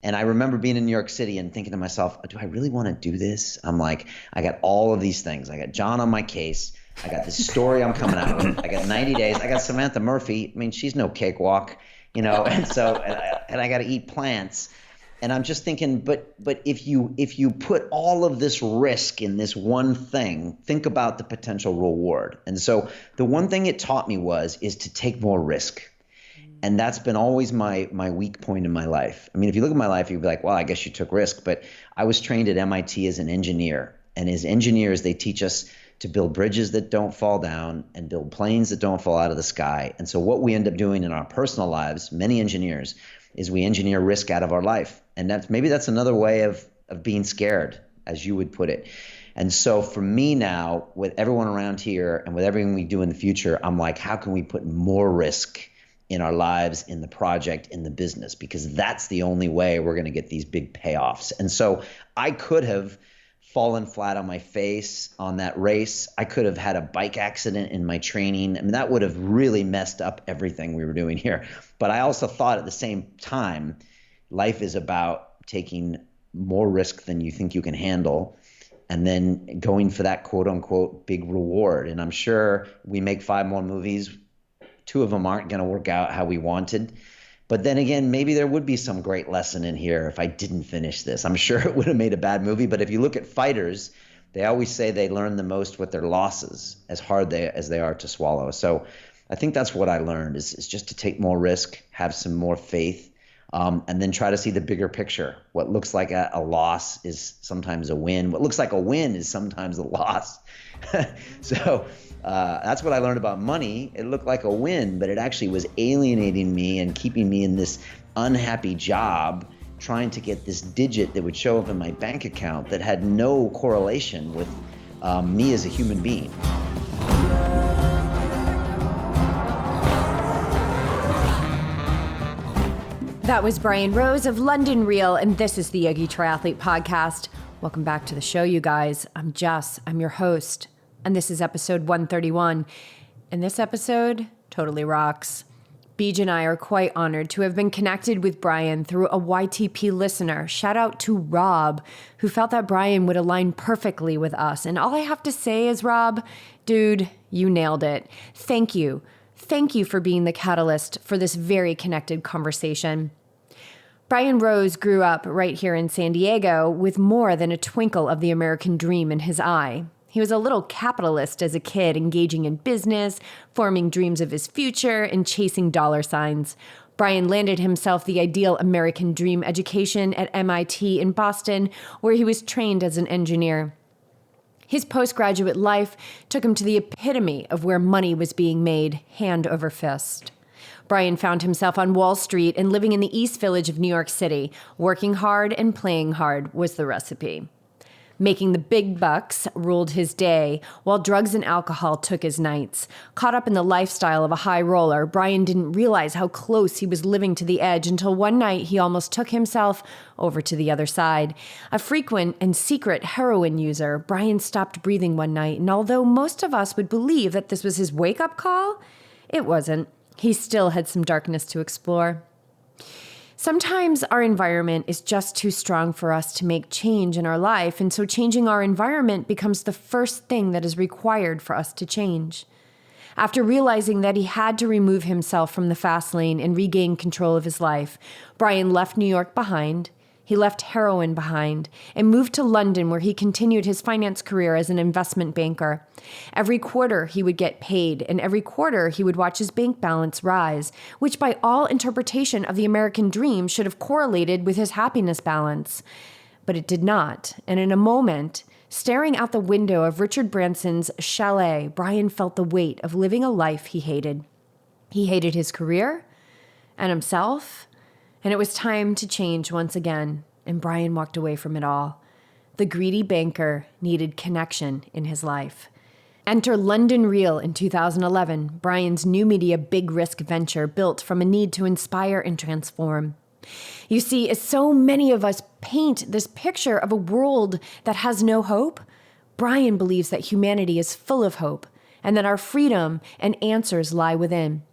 And I remember being in New York City and thinking to myself, do I really want to do this? I'm like, I got all of these things. I got John on my case. I got this story I'm coming out with. I got 90 days. I got Samantha Murphy. I mean, she's no cakewalk, and so, and I got to eat plants. And I'm just thinking, but if you put all of this risk in this one thing, think about the potential reward. And so the one thing it taught me is to take more risk. And that's been always my weak point in my life. I mean, if you look at my life, you'd be like, well, I guess you took risk. But I was trained at MIT as an engineer. And as engineers, they teach us to build bridges that don't fall down and build planes that don't fall out of the sky. And so what we end up doing in our personal lives, many engineers, is we engineer risk out of our life. And that's another way of being scared, as you would put it. And so for me now, with everyone around here and with everything we do in the future, I'm like, how can we put more risk in our lives, in the project, in the business? Because that's the only way we're going to get these big payoffs. And so I could have fallen flat on my face on that race. I could have had a bike accident in my training. I mean, that would have really messed up everything we were doing here. But I also thought at the same time, life is about taking more risk than you think you can handle and then going for that quote unquote big reward. And I'm sure we make 5 more movies. 2 of them aren't going to work out how we wanted. But then again, maybe there would be some great lesson in here if I didn't finish this. I'm sure it would have made a bad movie. But if you look at fighters, they always say they learn the most with their losses, as hard as they are to swallow. So I think that's what I learned is just to take more risk, have some more faith, and then try to see the bigger picture. What looks like a loss is sometimes a win. What looks like a win is sometimes a loss. So that's what I learned about money. It looked like a win, but it actually was alienating me and keeping me in this unhappy job, trying to get this digit that would show up in my bank account that had no correlation with me as a human being. That was Brian Rose of London Real, and this is the Yogi Triathlete Podcast. Welcome back to the show, you guys. I'm Jess. I'm your host. And this is episode 131. And this episode totally rocks. Beej and I are quite honored to have been connected with Brian through a YTP listener. Shout out to Rob, who felt that Brian would align perfectly with us. And all I have to say is, Rob, dude, you nailed it. Thank you. Thank you for being the catalyst for this very connected conversation. Brian Rose grew up right here in San Diego with more than a twinkle of the American dream in his eye. He was a little capitalist as a kid, engaging in business, forming dreams of his future, and chasing dollar signs. Brian landed himself the ideal American dream education at MIT in Boston, where he was trained as an engineer. His postgraduate life took him to the epitome of where money was being made, hand over fist. Brian found himself on Wall Street and living in the East Village of New York City. Working hard and playing hard was the recipe. Making the big bucks ruled his day, while drugs and alcohol took his nights. Caught up in the lifestyle of a high roller, Brian didn't realize how close he was living to the edge until one night he almost took himself over to the other side. A frequent and secret heroin user, Brian stopped breathing one night, and although most of us would believe that this was his wake-up call, it wasn't. He still had some darkness to explore. Sometimes our environment is just too strong for us to make change in our life, and so changing our environment becomes the first thing that is required for us to change. After realizing that he had to remove himself from the fast lane and regain control of his life, Brian left New York behind. He left heroin behind and moved to London, where he continued his finance career as an investment banker. Every quarter he would get paid, and every quarter he would watch his bank balance rise, which by all interpretation of the American dream should have correlated with his happiness balance. But it did not, and in a moment, staring out the window of Richard Branson's chalet, Brian felt the weight of living a life he hated. He hated his career and himself, and it was time to change once again, and Brian walked away from it all. The greedy banker needed connection in his life. Enter London Real in 2011, Brian's new media big risk venture built from a need to inspire and transform. You see, as so many of us paint this picture of a world that has no hope, Brian believes that humanity is full of hope and that our freedom and answers lie within.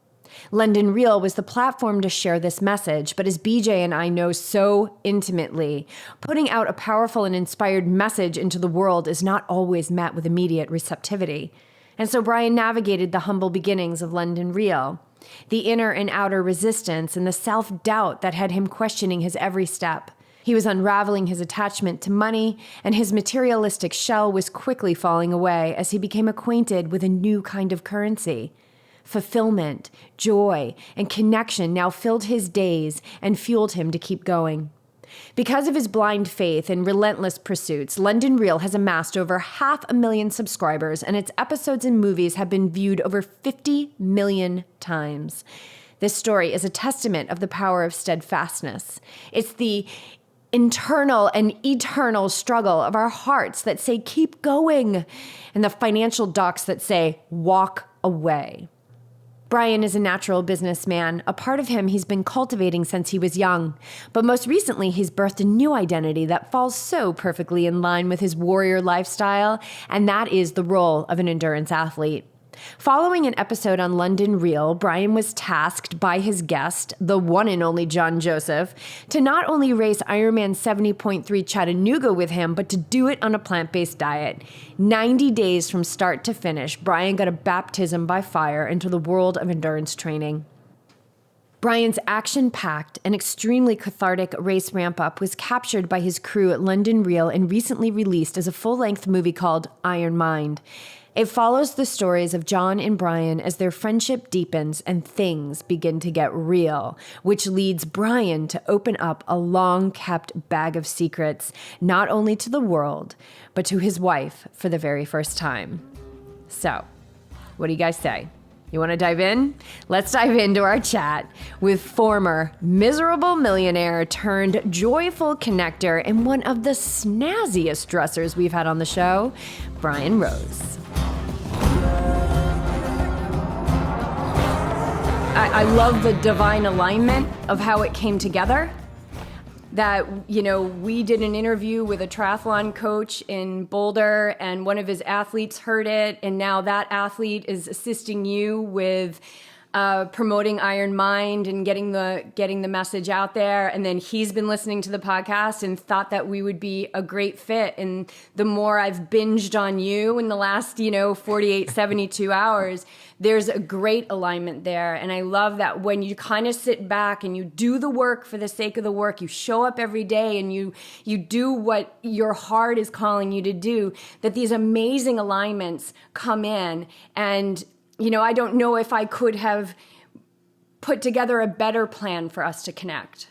London Real was the platform to share this message, but as BJ and I know so intimately, putting out a powerful and inspired message into the world is not always met with immediate receptivity. And so Brian navigated the humble beginnings of London Real, the inner and outer resistance and the self-doubt that had him questioning his every step. He was unraveling his attachment to money, and his materialistic shell was quickly falling away as he became acquainted with a new kind of currency. Fulfillment, joy, and connection now filled his days and fueled him to keep going. Because of his blind faith and relentless pursuits, London Real has amassed over 500,000 subscribers, and its episodes and movies have been viewed over 50 million times. This story is a testament of the power of steadfastness. It's the internal and eternal struggle of our hearts that say, keep going, and the financial docs that say, walk away. Brian is a natural businessman, a part of him he's been cultivating since he was young. But most recently, he's birthed a new identity that falls so perfectly in line with his warrior lifestyle, and that is the role of an endurance athlete. Following an episode on London Real, Brian was tasked by his guest, the one and only John Joseph, to not only race Ironman 70.3 Chattanooga with him, but to do it on a plant-based diet. 90 days from start to finish, Brian got a baptism by fire into the world of endurance training. Brian's action-packed and extremely cathartic race ramp-up was captured by his crew at London Real and recently released as a full-length movie called IronMind. It follows the stories of John and Brian as their friendship deepens and things begin to get real, which leads Brian to open up a long-kept bag of secrets, not only to the world, but to his wife for the very first time. So, what do you guys say? You want to dive in? Let's dive into our chat with former miserable millionaire turned joyful connector and one of the snazziest dressers we've had on the show, Brian Rose. I love the divine alignment of how it came together. That, we did an interview with a triathlon coach in Boulder, and one of his athletes heard it, and now that athlete is assisting you with promoting IronMind and getting the message out there. And then he's been listening to the podcast and thought that we would be a great fit. And the more I've binged on you in the last, 48, 72 hours, there's a great alignment there. And I love that when you kind of sit back and you do the work for the sake of the work, you show up every day and you do what your heart is calling you to do, that these amazing alignments come in. And I don't know if I could have put together a better plan for us to connect.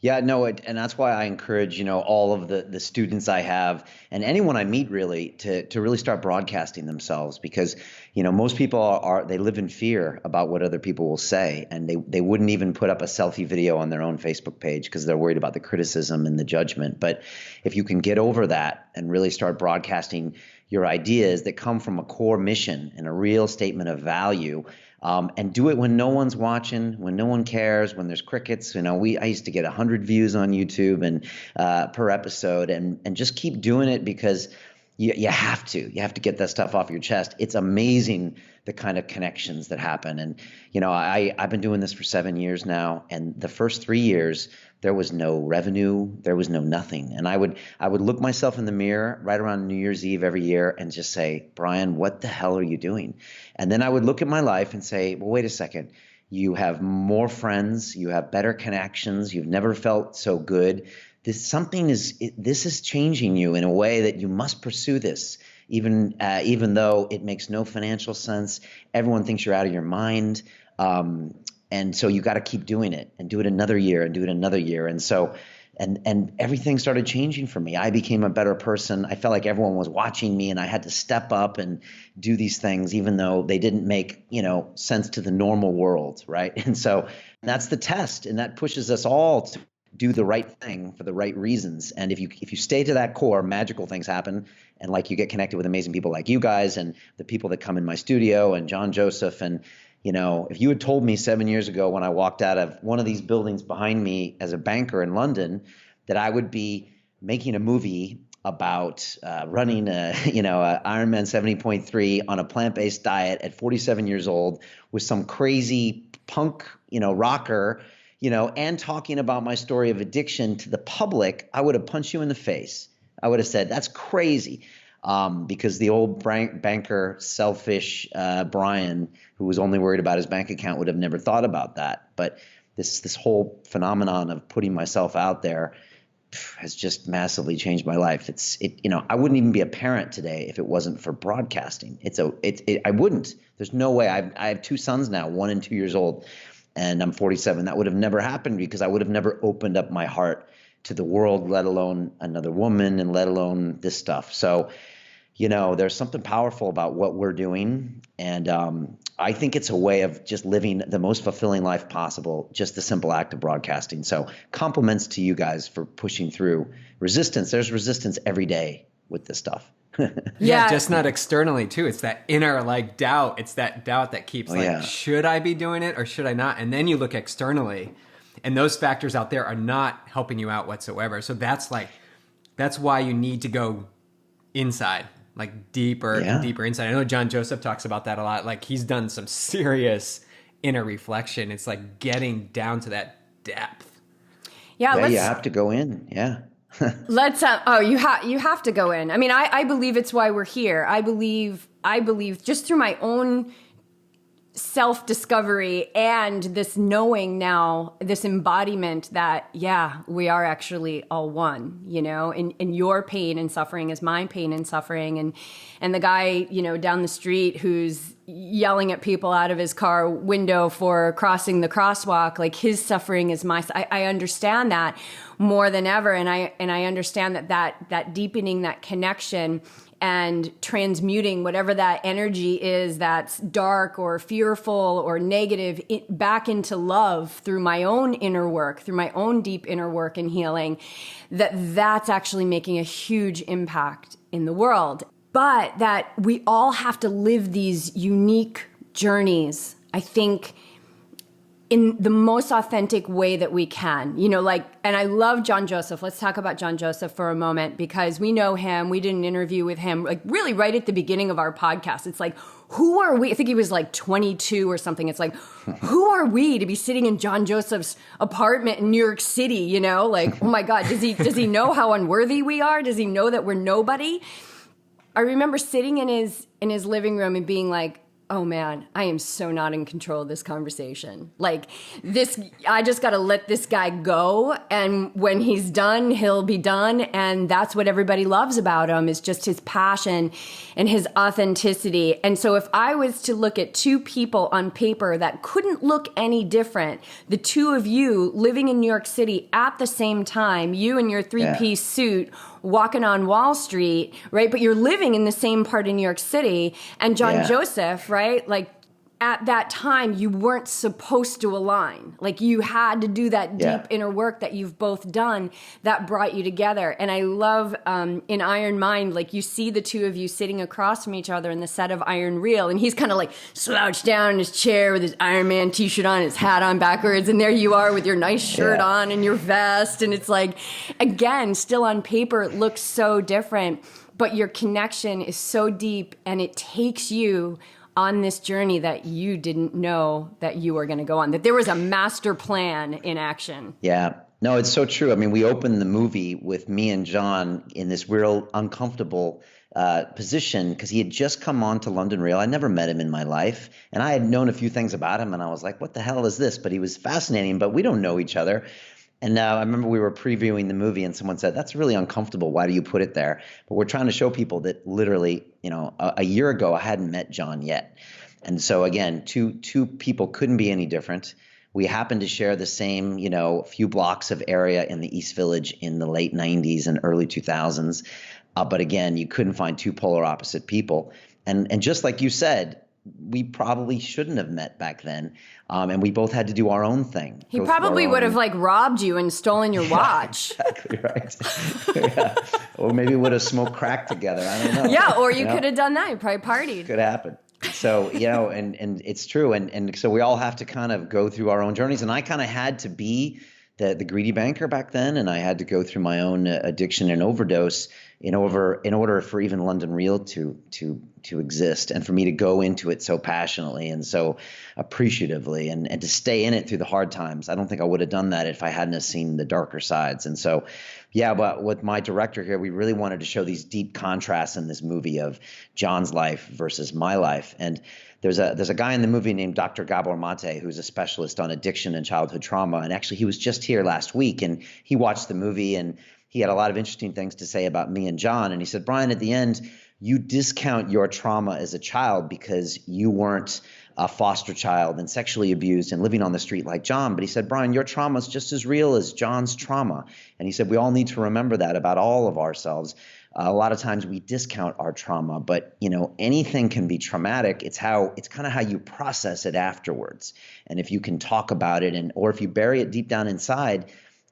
Yeah, no, and that's why I encourage, all of the students I have and anyone I meet really to really start broadcasting themselves, because, most people they live in fear about what other people will say, and they wouldn't even put up a selfie video on their own Facebook page because they're worried about the criticism and the judgment. But if you can get over that and really start broadcasting your ideas that come from a core mission and a real statement of value, and do it when no one's watching, when no one cares, when there's crickets. I used to get 100 views on YouTube and per episode, and just keep doing it because you have to get that stuff off your chest. It's amazing the kind of connections that happen. And I've been doing this for 7 years now, and the first 3 years there was no revenue, there was no nothing. And I would look myself in the mirror right around New Year's Eve every year and just say, Brian, what the hell are you doing? And then I would look at my life and say, well, wait a second. You have more friends, you have better connections, you've never felt so good. This is changing you in a way that you must pursue this, even though it makes no financial sense. Everyone thinks you're out of your mind. And so you got to keep doing it and do it another year and do it another year. And so, and everything started changing for me. I became a better person. I felt like everyone was watching me and I had to step up and do these things, even though they didn't make, sense to the normal world. Right. And so that's the test, and that pushes us all to do the right thing for the right reasons. And if you stay to that core, magical things happen. And like you get connected with amazing people like you guys and the people that come in my studio and John Joseph. And, if you had told me 7 years ago when I walked out of one of these buildings behind me as a banker in London that I would be making a movie about running a Ironman 70.3 on a plant-based diet at 47 years old with some crazy punk, rocker, and talking about my story of addiction to the public, I would have punched you in the face. I would have said, that's crazy. Because the old banker, selfish Brian, who was only worried about his bank account, would have never thought about that. But this whole phenomenon of putting myself out there has just massively changed my life. I wouldn't even be a parent today if it wasn't for broadcasting. I wouldn't. There's no way. I have 2 sons now, 1 and 2 years old, and I'm 47. That would have never happened because I would have never opened up my heart to the world, let alone another woman, and let alone this stuff. So, there's something powerful about what we're doing. And I think it's a way of just living the most fulfilling life possible, just the simple act of broadcasting. So compliments to you guys for pushing through resistance. There's resistance every day with this stuff. Yeah, just not externally too. It's that inner doubt. It's that doubt that keeps should I be doing it or should I not? And then you look externally and those factors out there are not helping you out whatsoever. So that's why you need to go inside. Deeper inside. I know John Joseph talks about that a lot. He's done some serious inner reflection. It's getting down to that depth. Yeah, you have to go in. Yeah. Let's. You have to go in. I mean, I believe it's why we're here. I believe just through my own self-discovery and this knowing now, this embodiment that, we are actually all one, and your pain and suffering is my pain and suffering. And the guy, down the street who's yelling at people out of his car window for crossing the crosswalk, his suffering is I understand that more than ever. And I understand that deepening that connection and transmuting whatever that energy is that's dark or fearful or negative back into love through my own inner work, through my own deep inner work and healing, that's actually making a huge impact in the world. But that we all have to live these unique journeys, I think, in the most authentic way that we can, and I love John Joseph. Let's talk about John Joseph for a moment because we know him. We did an interview with him, really right at the beginning of our podcast. It's who are we? I think he was 22 or something. It's who are we to be sitting in John Joseph's apartment in New York City? Oh my God, does he know how unworthy we are? Does he know that we're nobody? I remember sitting in his living room and being oh man, I am so not in control of this conversation. I just got to let this guy go. And when he's done, he'll be done. And that's what everybody loves about him is just his passion and his authenticity. And so if I was to look at 2 people on paper that couldn't look any different, the 2 of you living in New York City at the same time, you in your 3-piece suit, walking on Wall Street, right? But you're living in the same part of New York City. And John Joseph, right? At that time, you weren't supposed to align. You had to do that deep inner work that you've both done that brought you together. And I love in IronMind, you see the 2 of you sitting across from each other in the set of Iron Real. And he's kind of slouched down in his chair with his Iron Man t-shirt on, his hat on backwards. And there you are with your nice shirt on and your vest. And it's again, still on paper, it looks so different. But your connection is so deep and it takes you on this journey that you didn't know that you were going to go on, that there was a master plan in action. Yeah. No, it's so true. I mean, we opened the movie with me and John in this real uncomfortable position because he had just come on to London Real. I never met him in my life. And I had known a few things about him and I was like, what the hell is this? But he was fascinating, but we don't know each other. And I remember we were previewing the movie and someone said, that's really uncomfortable. Why do you put it there? But we're trying to show people that literally, a year ago, I hadn't met John yet. And so again, two people couldn't be any different. We happened to share the same, few blocks of area in the East Village in the late 90s and early 2000s. But again, you couldn't find 2 polar opposite people. And just like you said, we probably shouldn't have met back then. And we both had to do our own thing. He probably would have robbed you and stolen your watch. Exactly right. Or maybe would have smoked crack together. I don't know. Yeah, or you could have done that. You probably partied. Could happen. So, and it's true. And so we all have to kind of go through our own journeys. And I kind of had to be the greedy banker back then, and I had to go through my own addiction and overdose in order for even London Real to exist, and for me to go into it so passionately and so appreciatively, and to stay in it through the hard times. I don't think I would have done that if I hadn't have seen the darker sides. And so, yeah, but with my director here, we really wanted to show these deep contrasts in this movie of John's life versus my life. And there's a guy in the movie named Dr. Gabor Mate, who's a specialist on addiction and childhood trauma. And actually, he was just here last week, and he watched the movie, and he had a lot of interesting things to say about me and John. And he said, Brian, at the end, you discount your trauma as a child because you weren't a foster child and sexually abused and living on the street like John. But he said, Brian, your trauma is just as real as John's trauma. And he said, we all need to remember that about all of ourselves. A lot of times we discount our trauma, but anything can be traumatic. It's kind of how you process it afterwards. And if you can talk about it, or if you bury it deep down inside,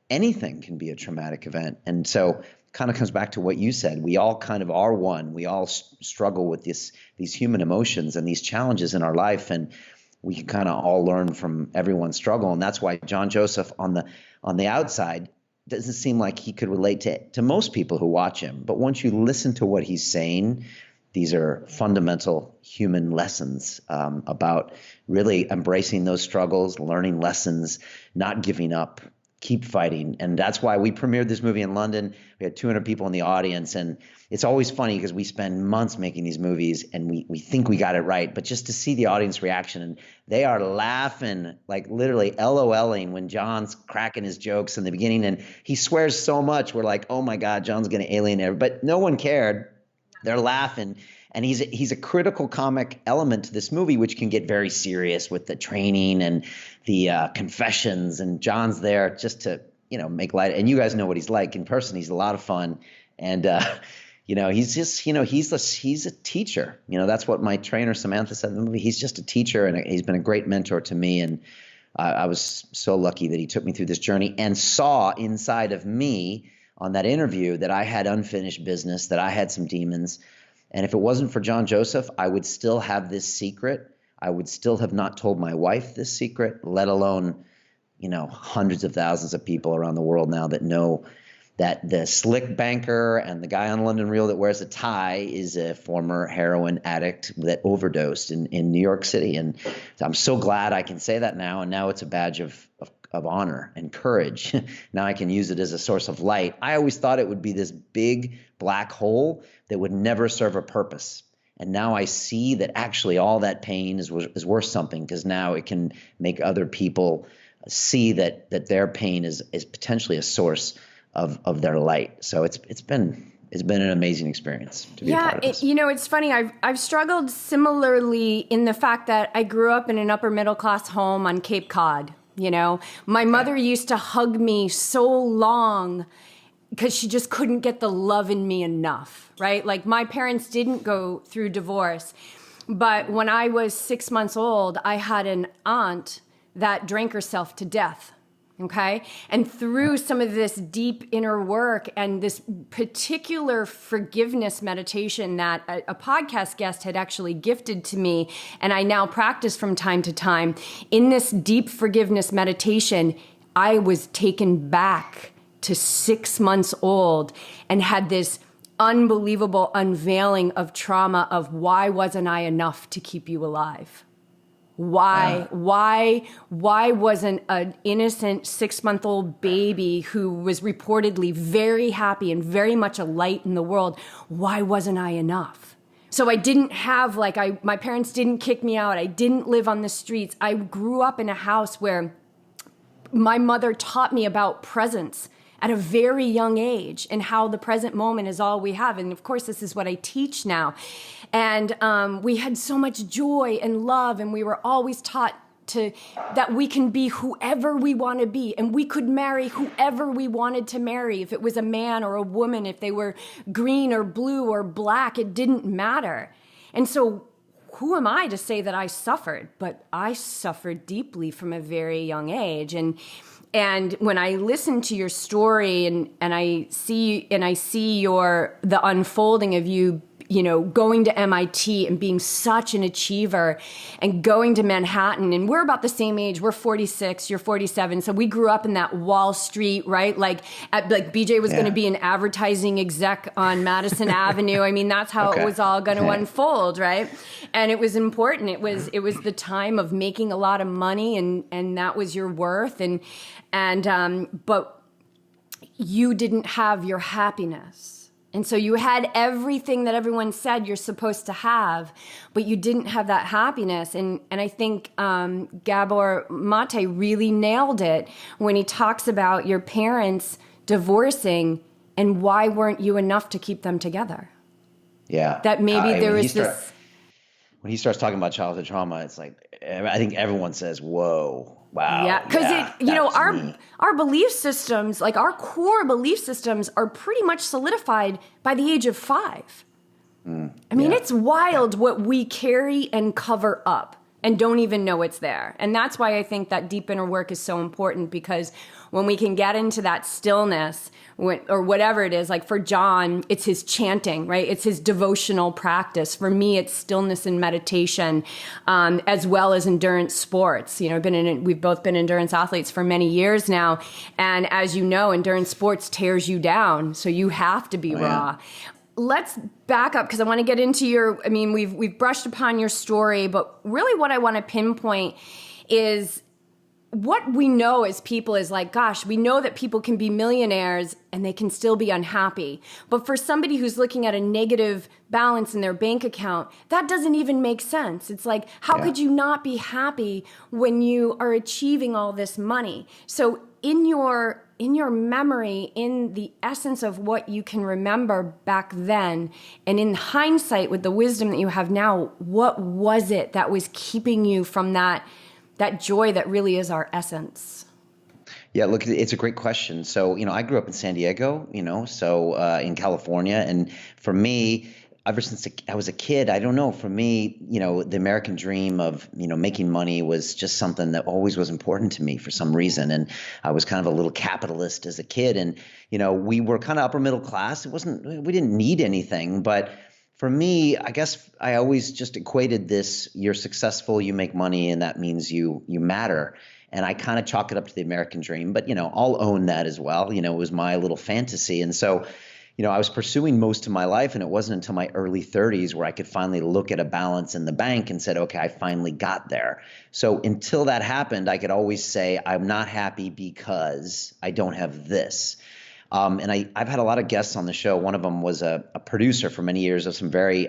anything can be a traumatic event. And so kind of comes back to what you said. We all kind of are one. We all struggle with these human emotions and these challenges in our life, and we can kind of all learn from everyone's struggle. And that's why John Joseph on the outside doesn't seem like he could relate to most people who watch him. But once you listen to what he's saying, these are fundamental human lessons about really embracing those struggles, learning lessons, not giving up, keep fighting. And that's why we premiered this movie in London. We had 200 people in the audience. And it's always funny because we spend months making these movies and we think we got it right. But just to see the audience reaction, and they are laughing, like literally LOLing when John's cracking his jokes in the beginning. And he swears so much. We're like, oh my God, John's going to alienate. But no one cared. They're laughing. And he's a critical comic element to this movie, which can get very serious with the training and the confessions. And John's there just to, make light. And you guys know what he's like in person. He's a lot of fun. And, he's just, he's a teacher. That's what my trainer Samantha said in the movie. He's just a teacher, and he's been a great mentor to me. And I was so lucky that he took me through this journey and saw inside of me on that interview that I had unfinished business, that I had some demons. And if it wasn't for John Joseph, I would still have this secret. I would still have not told my wife this secret, let alone, hundreds of thousands of people around the world now that know that the slick banker and the guy on London Real that wears a tie is a former heroin addict that overdosed in New York City. And I'm so glad I can say that now. And now it's a badge of honor and courage. Now I can use it as a source of light. I always thought it would be this big black hole that would never serve a purpose. And now I see that actually all that pain is worth something, because now it can make other people see that their pain is potentially a source of their light. So it's been an amazing experience to be a part of this. It's funny. I've struggled similarly in the fact that I grew up in an upper middle class home on Cape Cod. My mother used to hug me so long because she just couldn't get the love in me enough, right? Like, my parents didn't go through divorce, but when I was 6 months old, I had an aunt that drank herself to death. Okay. And through some of this deep inner work and this particular forgiveness meditation that a podcast guest had actually gifted to me, and I now practice from time to time, in this deep forgiveness meditation, I was taken back to 6 months old and had this unbelievable unveiling of trauma of why wasn't I enough to keep you alive? Why wasn't an innocent 6-month-old baby who was reportedly very happy and very much a light in the world? Why wasn't I enough? So I didn't have, my parents didn't kick me out. I didn't live on the streets. I grew up in a house where my mother taught me about presence at a very young age and how the present moment is all we have. And of course, this is what I teach now. And we had so much joy and love, and we were always taught that we can be whoever we want to be, and we could marry whoever we wanted to marry. If it was a man or a woman, if they were green or blue or black, it didn't matter. And so who am I to say that I suffered? But I suffered deeply from a very young age. And when I listen to your story and I see the unfolding of you going to MIT and being such an achiever and going to Manhattan. And we're about the same age. We're 46, you're 47. So we grew up in that Wall Street, right? Like BJ was going to be an advertising exec on Madison Avenue. I mean, that's how it was all going to unfold, right? And it was important. It was the time of making a lot of money, and that was your worth. But you didn't have your happiness. And so you had everything that everyone said you're supposed to have, but you didn't have that happiness. And I think Gabor Mate really nailed it when he talks about your parents divorcing and why weren't you enough to keep them together? Yeah. That maybe there was this... When he starts talking about childhood trauma, it's like, I think everyone says, whoa, wow. Yeah, because our belief systems, like our core belief systems, are pretty much solidified by the age of 5. I mean, it's wild what we carry and cover up and don't even know it's there. And that's why I think that deep inner work is so important, because when we can get into that stillness, or whatever it is, like for John, it's his chanting, right? It's his devotional practice. For me, it's stillness and meditation, as well as endurance sports. We've both been endurance athletes for many years now. And as you know, endurance sports tears you down. So you have to be raw. Let's back up, because I want to get into we've brushed upon your story, but really what I want to pinpoint is what we know as people is like, gosh, we know that people can be millionaires and they can still be unhappy. But for somebody who's looking at a negative balance in their bank account, that doesn't even make sense. It's like, how could you not be happy when you are achieving all this money? So in your memory, in the essence of what you can remember back then, and in hindsight with the wisdom that you have now, what was it that was keeping you from that joy that really is our essence? Yeah, look, it's a great question. So, I grew up in San Diego, in California. And for me, ever since I was a kid, I don't know, for me, the American dream of, making money was just something that always was important to me for some reason. And I was kind of a little capitalist as a kid. And, we were kind of upper middle class. We didn't need anything, but for me, I guess I always just equated this: you're successful, you make money, and that means you matter. And I kind of chalk it up to the American dream, but I'll own that as well. It was my little fantasy. And so, I was pursuing most of my life, and it wasn't until my early 30s where I could finally look at a balance in the bank and said, okay, I finally got there. So until that happened, I could always say, I'm not happy because I don't have this. And I've had a lot of guests on the show. One of them was a producer for many years of some very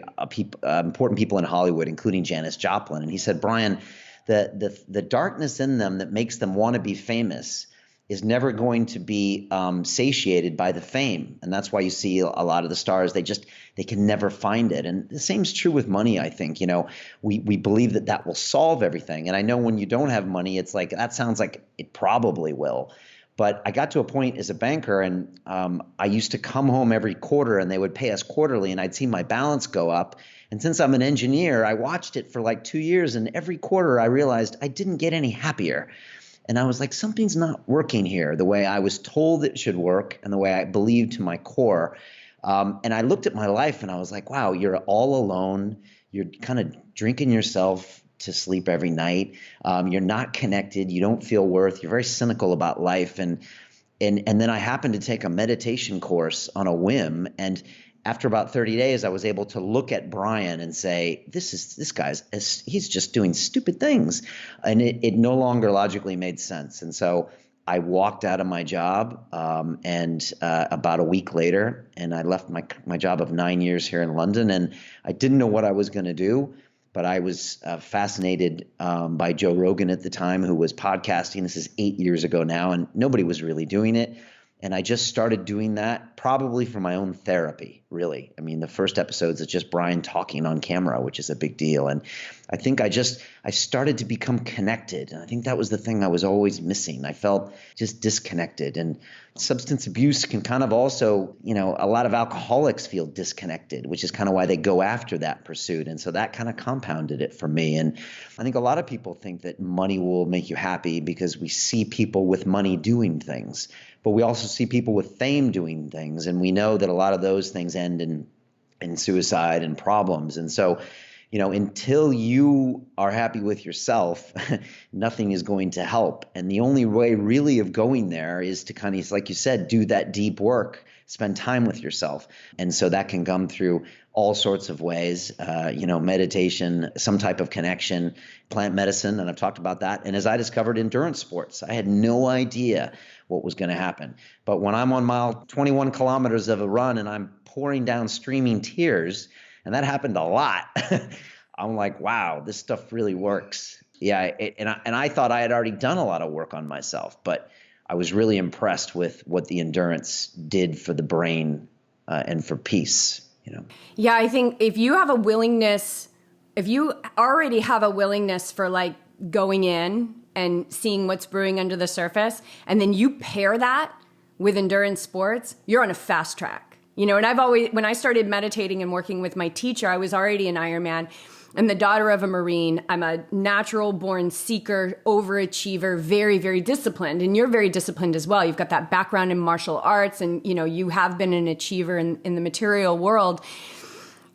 important people in Hollywood, including Janis Joplin. And he said, Brian, the darkness in them that makes them want to be famous is never going to be satiated by the fame. And that's why you see a lot of the stars, they can never find it. And the same is true with money, I think. We believe that will solve everything. And I know when you don't have money, it's like, that sounds like it probably will. But I got to a point as a banker, and I used to come home every quarter, and they would pay us quarterly, and I'd see my balance go up. And since I'm an engineer, I watched it for like 2 years, and every quarter I realized I didn't get any happier. And I was like, something's not working here the way I was told it should work and the way I believed to my core. And I looked at my life, and I was like, wow, you're all alone. You're kind of drinking yourself to sleep every night. You're not connected. You don't feel worth. You're very cynical about life. And then I happened to take a meditation course on a whim. And after about 30 days, I was able to look at Brian and say, this guy's, he's just doing stupid things. And it no longer logically made sense. And so I walked out of my job and about a week later, and I left my job of 9 years here in London. And I didn't know what I was going to do. But I was fascinated by Joe Rogan at the time, who was podcasting. This is 8 years ago now, and nobody was really doing it. And I just started doing that probably for my own therapy, really. I mean, the first episodes is just Brian talking on camera, which is a big deal. And I think I started to become connected. And I think that was the thing I was always missing. I felt just disconnected. And substance abuse can kind of also, a lot of alcoholics feel disconnected, which is kind of why they go after that pursuit. And so that kind of compounded it for me. And I think a lot of people think that money will make you happy because we see people with money doing things. But we also see people with fame doing things. And we know that a lot of those things end in and suicide and problems. And so, until you are happy with yourself, nothing is going to help. And the only way really of going there is to kind of, like you said, do that deep work, spend time with yourself. And so that can come through all sorts of ways, meditation, some type of connection, plant medicine, and I've talked about that. And as I discovered endurance sports, I had no idea what was going to happen. But when I'm on mile 21 kilometers of a run and I'm pouring down streaming tears, and that happened a lot, I'm like, wow, this stuff really works. Yeah, and I thought I had already done a lot of work on myself, but I was really impressed with what the endurance did for the brain and for peace. Yeah, I think if you have a willingness, if you already have a willingness for like going in and seeing what's brewing under the surface, and then you pair that with endurance sports, you're on a fast track. And I've always, when I started meditating and working with my teacher, I was already an Ironman. I'm the daughter of a Marine. I'm a natural born seeker, overachiever, very, very disciplined. And you're very disciplined as well. You've got that background in martial arts and, you have been an achiever in the material world.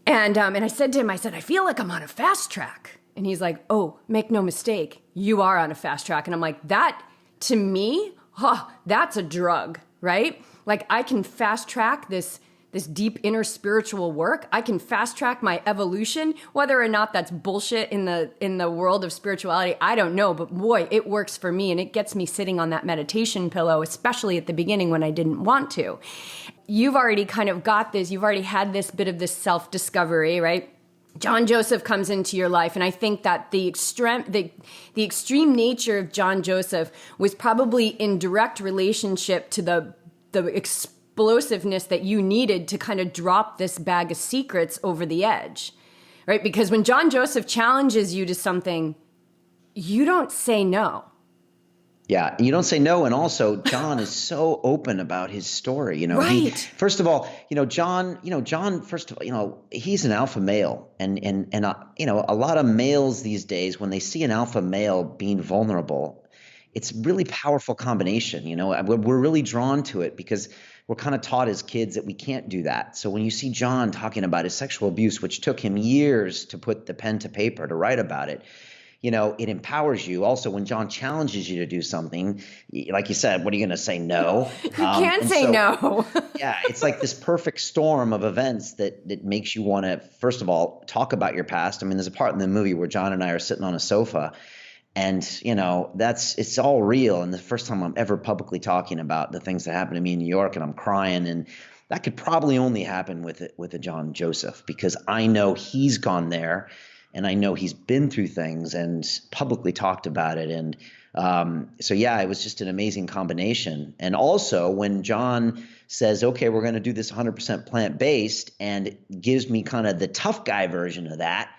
And I said to him, I feel like I'm on a fast track. And he's like, oh, make no mistake. You are on a fast track. And I'm like, that to me, that's a drug, right? Like I can fast track this deep inner spiritual work. I can fast track my evolution, whether or not that's bullshit in the world of spirituality, I don't know, but boy, it works for me and it gets me sitting on that meditation pillow, especially at the beginning when I didn't want to. You've already kind of got this, you've already had this bit of this self-discovery, right? John Joseph comes into your life, and I think that the extreme nature of John Joseph was probably in direct relationship to the explosiveness that you needed to kind of drop this bag of secrets over the edge, right? Because when John Joseph challenges you to something, you don't say no. Yeah, you don't say no. And also, John is so open about his story. Right. First of all, John, first of all, he's an alpha male. And a lot of males these days, when they see an alpha male being vulnerable, it's a really powerful combination. We're really drawn to it because we're kind of taught as kids that we can't do that. So when you see John talking about his sexual abuse, which took him years to put the pen to paper to write about it, it empowers you. Also, when John challenges you to do something, like you said, what are you going to say no? You can't say no. Yeah, it's like this perfect storm of events that makes you want to, first of all, talk about your past. I mean, there's a part in the movie where John and I are sitting on a sofa, and it's all real. And the first time I'm ever publicly talking about the things that happened to me in New York, and I'm crying, and that could probably only happen with a John Joseph, because I know he's gone there. And I know he's been through things and publicly talked about it. And so, yeah, it was just an amazing combination. And also when John says, okay, we're going to do this 100% plant-based, and gives me kind of the tough guy version of that,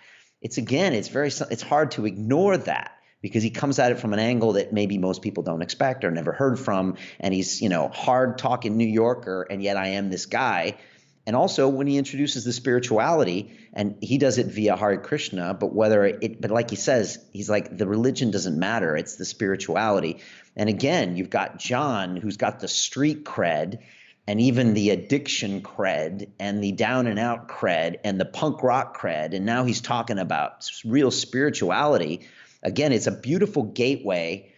it's hard to ignore that, because he comes at it from an angle that maybe most people don't expect or never heard from. And he's, hard talking New Yorker, and yet I am this guy. And also when he introduces the spirituality, and he does it via Hare Krishna, but like he says, he's like, the religion doesn't matter. It's the spirituality. And again, you've got John, who's got the street cred, and even the addiction cred, and the down and out cred, and the punk rock cred. And now he's talking about real spirituality. Again, it's a beautiful gateway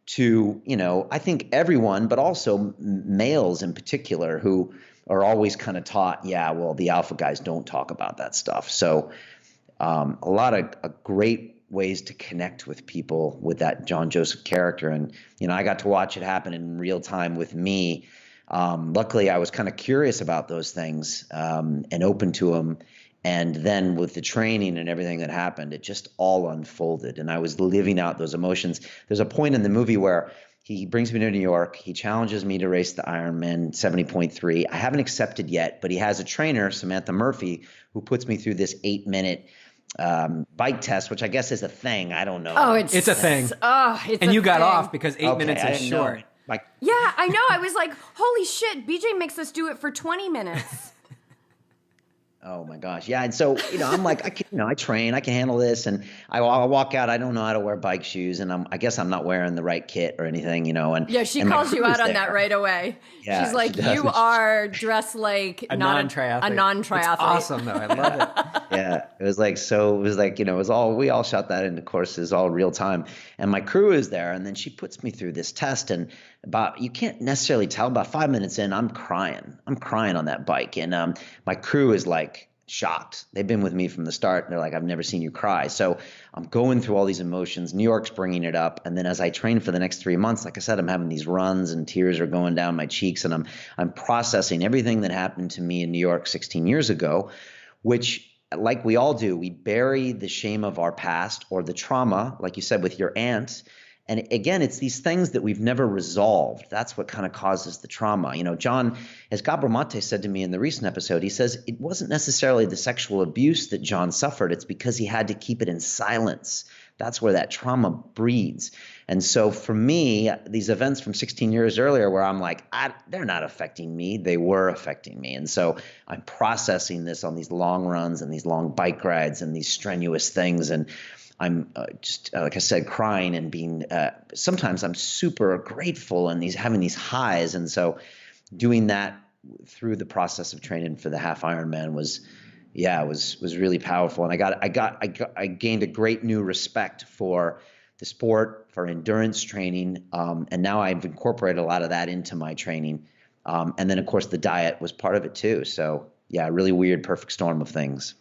to, I think everyone, but also males in particular, who are always kind of taught, yeah, well, the alpha guys don't talk about that stuff. So a lot of great ways to connect with people with that John Joseph character. And, I got to watch it happen in real time with me. Luckily, I was kind of curious about those things and open to them. And then with the training and everything that happened, it just all unfolded. And I was living out those emotions. There's a point in the movie where he brings me to New York. He challenges me to race the Ironman 70.3. I haven't accepted yet, but he has a trainer, Samantha Murphy, who puts me through this 8-minute bike test, which I guess is a thing. I don't know. Oh, it's a thing. And you got off because 8 minutes is short. Yeah, I know. I was like, holy shit, BJ makes us do it for 20 minutes. Oh my gosh. Yeah. And so, I'm like, I train, I can handle this. And I'll walk out. I don't know how to wear bike shoes. And I guess I'm not wearing the right kit or anything, and Yeah, she and my calls you crew is out on there. that right away. Yeah, She's like, she does. you are dressed like A not non-triathlete. a non-triathlete. It's awesome though. I love it. Yeah. It was like, we all shot that into courses all real time. And my crew is there. And then she puts me through this test. And you can't necessarily tell, about 5 minutes in, I'm crying. I'm crying on that bike. And my crew is like shocked. They've been with me from the start. And they're like, I've never seen you cry. So I'm going through all these emotions. New York's bringing it up. And then as I train for the next 3 months, like I said, I'm having these runs and tears are going down my cheeks. And I'm processing everything that happened to me in New York 16 years ago, which, like we all do, we bury the shame of our past or the trauma, like you said, with your aunt. And again, it's these things that we've never resolved. That's what kind of causes the trauma. John, as Gabramate said to me in the recent episode, he says it wasn't necessarily the sexual abuse that John suffered. It's because he had to keep it in silence. That's where that trauma breeds. And so for me, these events from 16 years earlier where I'm like, they're not affecting me. They were affecting me. And so I'm processing this on these long runs and these long bike rides and these strenuous things. And I'm just, like I said, crying and being, sometimes I'm super grateful and having these highs. And so doing that through the process of training for the half Ironman was really powerful. And I gained a great new respect for the sport, for endurance training. And now I've incorporated a lot of that into my training. And then of course the diet was part of it too. So yeah, really weird, perfect storm of things.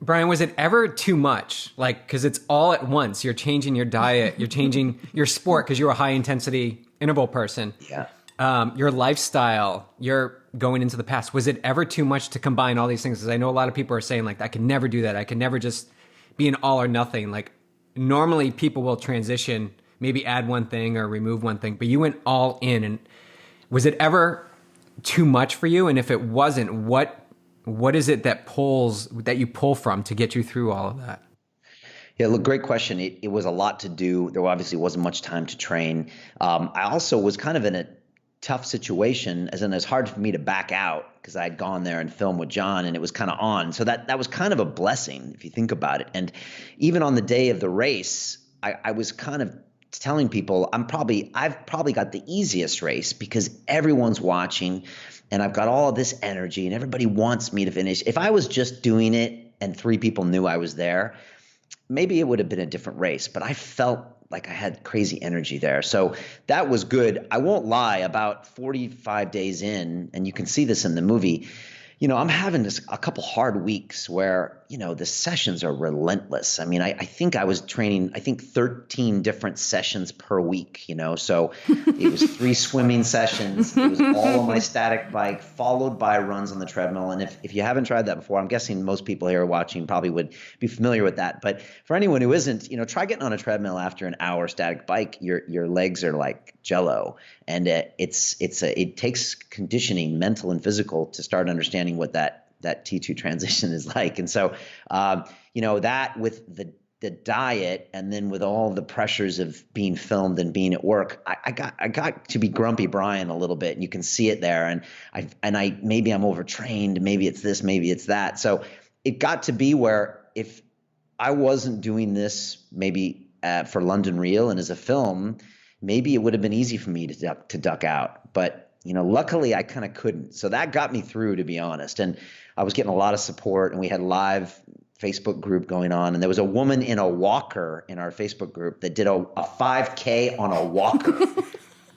Brian, was it ever too much? Like, because it's all at once. You're changing your diet, you're changing your sport because you're a high intensity interval person. Yeah. Your lifestyle, you're going into the past. Was it ever too much to combine all these things? Because I know a lot of people are saying like, I can never do that. I can never just be an all or nothing. Like normally people will transition, maybe add one thing or remove one thing, but you went all in. And was it ever too much for you? And if it wasn't, what is it that you pull from to get you through all of that? Yeah, look, great question. It was a lot to do. There obviously wasn't much time to train. I also was kind of in a tough situation, as in it's hard for me to back out because I'd gone there and filmed with John and it was kind of on. So that was kind of a blessing if you think about it. And even on the day of the race, I was kind of telling people I've probably got the easiest race because everyone's watching and I've got all of this energy and everybody wants me to finish. If I was just doing it and 3 people knew I was there, maybe it would have been a different race, but I felt like I had crazy energy there. So that was good. I won't lie, about 45 days in, and you can see this in the movie, I'm having a couple hard weeks where, the sessions are relentless. I mean, I think I was training, 13 different sessions per week, so it was 3 swimming sessions. It was all on my static bike, followed by runs on the treadmill. And if you haven't tried that before, I'm guessing most people here watching probably would be familiar with that. But for anyone who isn't, try getting on a treadmill after an hour static bike. Your legs are like jello. And it takes conditioning, mental and physical, to start understanding what that T2 transition is like. And so, that with the diet and then with all the pressures of being filmed and being at work, I got to be grumpy Brian a little bit, and you can see it there. And I maybe I'm overtrained, maybe it's this, maybe it's that. So it got to be where if I wasn't doing this maybe for London Real and as a film, maybe it would have been easy for me to duck out. But luckily I kind of couldn't. So that got me through, to be honest. And I was getting a lot of support, and we had live Facebook group going on. And there was a woman in a walker in our Facebook group that did a 5K on a walker.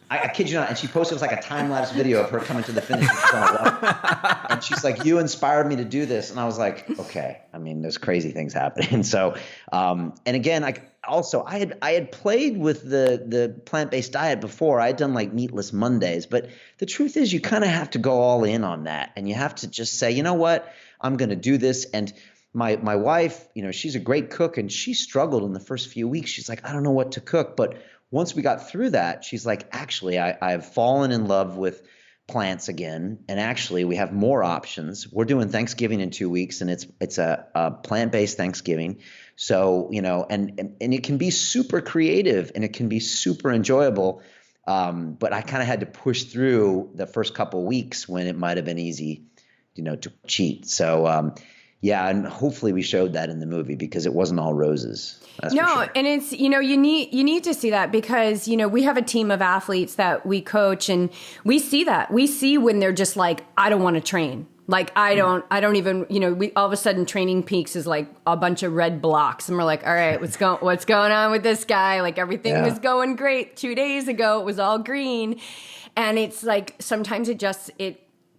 I kid you not. And she posted, it was like a time-lapse video of her coming to the finish on a walker. And she's like, you inspired me to do this. And I was like, okay. I mean, there's crazy things happening. So, and again, I had played with the plant-based diet before. I had done like meatless Mondays, but the truth is you kind of have to go all in on that. And you have to just say, you know what, I'm going to do this. And my wife, she's a great cook, and she struggled in the first few weeks. She's like, I don't know what to cook. But once we got through that, she's like, actually, I've fallen in love with plants again. And actually, we have more options. We're doing Thanksgiving in 2 weeks, and it's a plant-based Thanksgiving. So, and it can be super creative and it can be super enjoyable. But I kind of had to push through the first couple of weeks when it might have been easy to cheat. So, yeah, and hopefully we showed that in the movie because it wasn't all roses. That's for sure. And it's, you need to see that because, we have a team of athletes that we coach and we see that. We see when they're just like, I don't want to train. Like, I don't even, we all of a sudden Training Peaks is like a bunch of red blocks. And we're like, all right, what's going on with this guy? Like everything was going great 2 days ago. It was all green. And it's like, sometimes it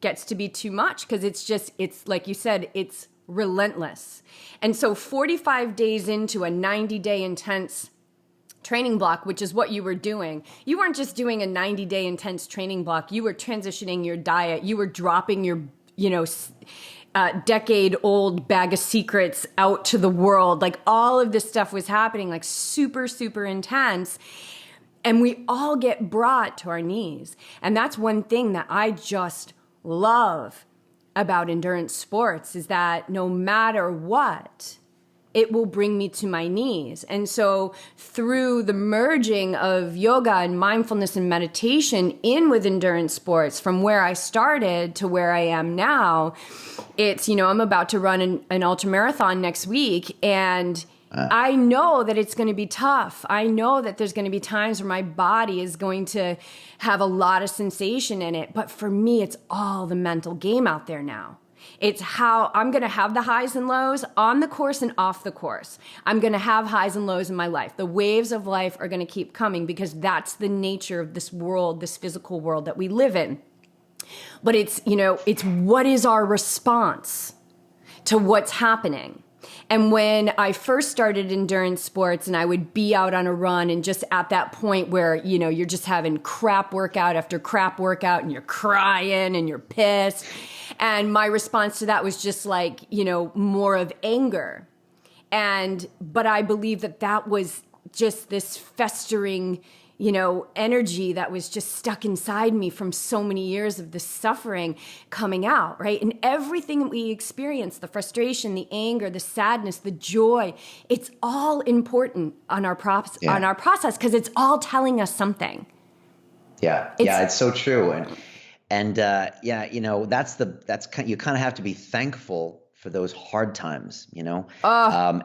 gets to be too much because it's like you said, it's relentless. And so 45 days into a 90-day intense training block, which is what you were doing, you weren't just doing a 90-day intense training block. You were transitioning your diet. You were dropping your, decade-old bag of secrets out to the world. Like all of this stuff was happening, like super, super intense. And we all get brought to our knees. And that's one thing that I just love about endurance sports is that no matter what, it will bring me to my knees. And so through the merging of yoga and mindfulness and meditation in with endurance sports, from where I started to where I am now, it's, I'm about to run an ultra marathon next week, and I know that it's going to be tough. I know that there's going to be times where my body is going to have a lot of sensation in it. But for me, it's all the mental game out there now. It's how I'm going to have the highs and lows on the course and off the course. I'm going to have highs and lows in my life. The waves of life are going to keep coming because that's the nature of this world, this physical world that we live in. But it's what is our response to what's happening? And when I first started endurance sports and I would be out on a run and just at that point where, you're just having crap workout after crap workout and you're crying and you're pissed. And my response to that was just like, more of anger. But I believe that was just this festering, energy that was just stuck inside me from so many years of this suffering coming out, right? And everything that we experience, the frustration, the anger, the sadness, the joy, it's all important on our process because it's all telling us something. Yeah, it's so true. And you kind of have to be thankful for those hard times, and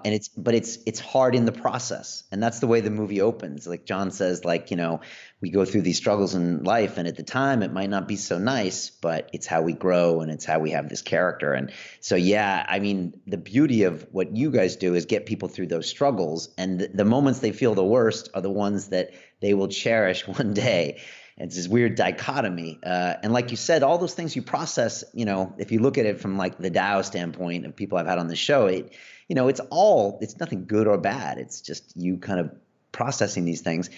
it's hard in the process. And that's the way the movie opens. Like John says, we go through these struggles in life, and at the time it might not be so nice, but it's how we grow and it's how we have this character. And so, the beauty of what you guys do is get people through those struggles, and the moments they feel the worst are the ones that they will cherish one day. It's this weird dichotomy. And like you said, all those things you process, if you look at it from like the Tao standpoint of people I've had on the show, it's nothing good or bad. It's just you kind of processing these things.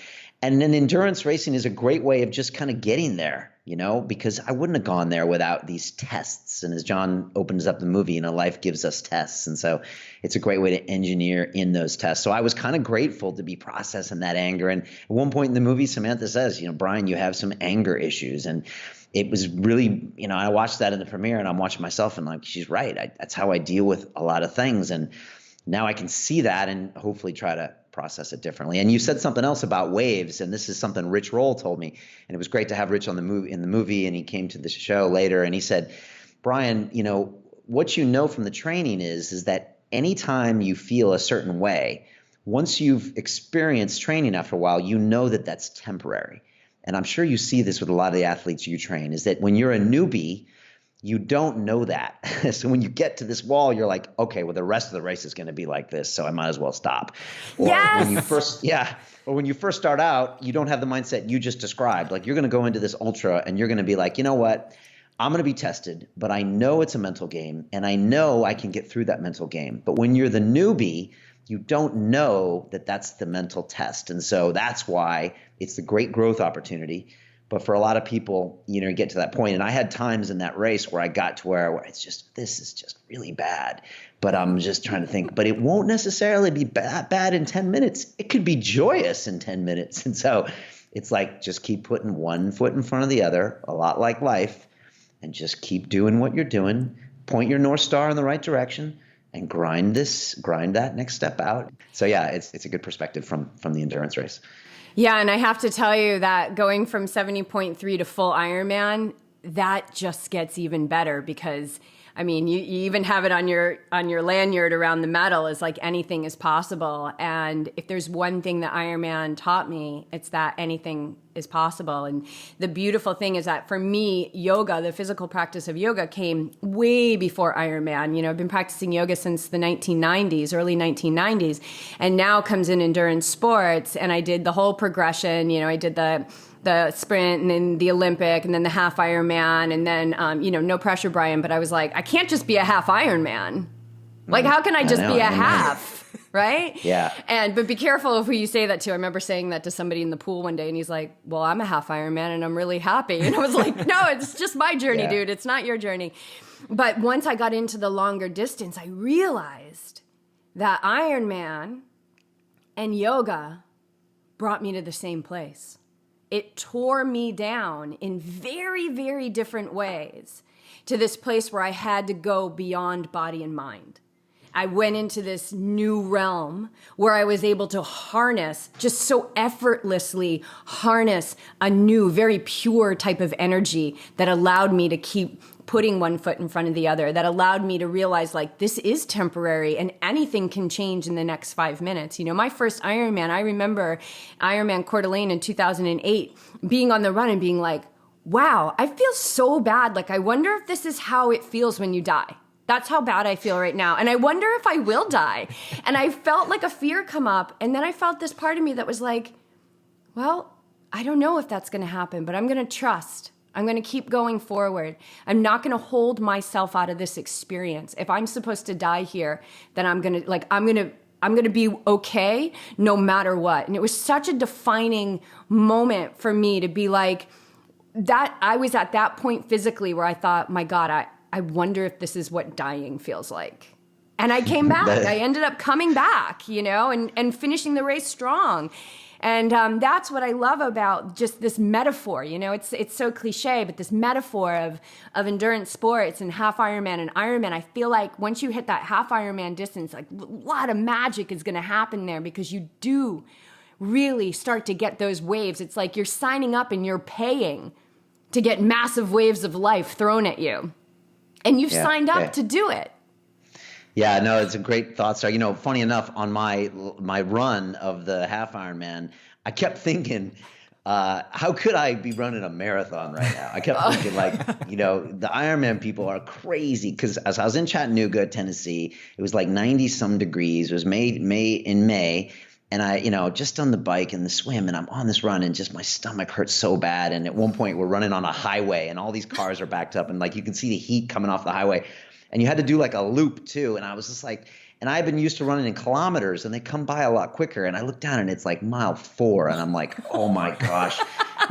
And then endurance racing is a great way of just kind of getting there, because I wouldn't have gone there without these tests. And as John opens up the movie, life gives us tests. And so it's a great way to engineer in those tests. So I was kind of grateful to be processing that anger. And at one point in the movie, Samantha says, Brian, you have some anger issues. And it was really, I watched that in the premiere and I'm watching myself and she's right. That's how I deal with a lot of things. And now I can see that and hopefully try to process it differently. And you said something else about waves, and this is something Rich Roll told me, and it was great to have Rich on in the movie, and he came to the show later, and he said, Brian, what you know from the training is that anytime you feel a certain way, once you've experienced training after a while, that's temporary. And I'm sure you see this with a lot of the athletes you train, is that when you're a newbie, you don't know that. So when you get to this wall, you're like, okay, well, the rest of the race is going to be like this, so I might as well stop. Or yes! when you first start out, you don't have the mindset you just described. Like you're going to go into this ultra and you're going to be like, you know what? I'm going to be tested, but I know it's a mental game and I know I can get through that mental game. But when you're the newbie, you don't know that that's the mental test. And so that's why it's the great growth opportunity. But for a lot of people, you get to that point. And I had times in that race where I got to where this is just really bad. But I'm just trying to think, but it won't necessarily be bad in 10 minutes. It could be joyous in 10 minutes. And so it's like, just keep putting one foot in front of the other, a lot like life, and just keep doing what you're doing. Point your North Star in the right direction and grind that next step out. So yeah, it's a good perspective from the endurance race. Yeah, and I have to tell you that going from 70.3 to full Ironman, that just gets even better because I mean, you even have it on your lanyard around the medal is like anything is possible. And if there's one thing that Ironman taught me, it's that anything is possible. And the beautiful thing is that for me, yoga, the physical practice of yoga came way before Ironman. You know, I've been practicing yoga since the 1990s, early 1990s, and now comes in endurance sports. And I did the whole progression. You know, I did the sprint and then the Olympic and then the half Ironman and then, no pressure, Brian, but I was like, I can't just be a half Ironman. Like, how can I just be a half? Right? Yeah. But be careful of who you say that to. I remember saying that to somebody in the pool one day and he's like, well, I'm a half Ironman and I'm really happy. And I was like, no, it's just my journey, dude. It's not your journey. But once I got into the longer distance, I realized that Ironman and yoga brought me to the same place. It tore me down in very, very different ways to this place where I had to go beyond body and mind. I went into this new realm where I was able to harness, just so effortlessly harness a new, very pure type of energy that allowed me to keep putting one foot in front of the other, that allowed me to realize like this is temporary and anything can change in the next 5 minutes. You know, my first Ironman, I remember Ironman Coeur d'Alene in 2008, being on the run and being like, wow, I feel so bad. Like, I wonder if this is how it feels when you die. That's how bad I feel right now. And I wonder if I will die. And I felt like a fear come up. And then I felt this part of me that was like, well, I don't know if that's going to happen, but I'm going to trust. I'm going to keep going forward. I'm not going to hold myself out of this experience. If I'm supposed to die here, then I'm going to be okay no matter what. And it was such a defining moment for me to be like that. I was at that point physically where I thought, my God, I wonder if this is what dying feels like. And I came back. I ended up coming back, and finishing the race strong. And that's what I love about just this metaphor. It's so cliche, but this metaphor of endurance sports and half Ironman and Ironman, I feel like once you hit that half Ironman distance, like a lot of magic is going to happen there because you do really start to get those waves. It's like you're signing up and you're paying to get massive waves of life thrown at you. And you've signed up to do it. Yeah, no, it's a great thought star. Funny enough, on my run of the half Ironman, I kept thinking, how could I be running a marathon right now? I kept thinking the Ironman people are crazy because as I was in Chattanooga, Tennessee, it was like 90 some degrees. It was May. And I, just on the bike and the swim and I'm on this run and just my stomach hurts so bad. And at one point we're running on a highway and all these cars are backed up and like you can see the heat coming off the highway. And you had to do like a loop too. And I was just like, and I've been used to running in kilometers and they come by a lot quicker. And I look down and it's like mile 4. And I'm like, oh my gosh,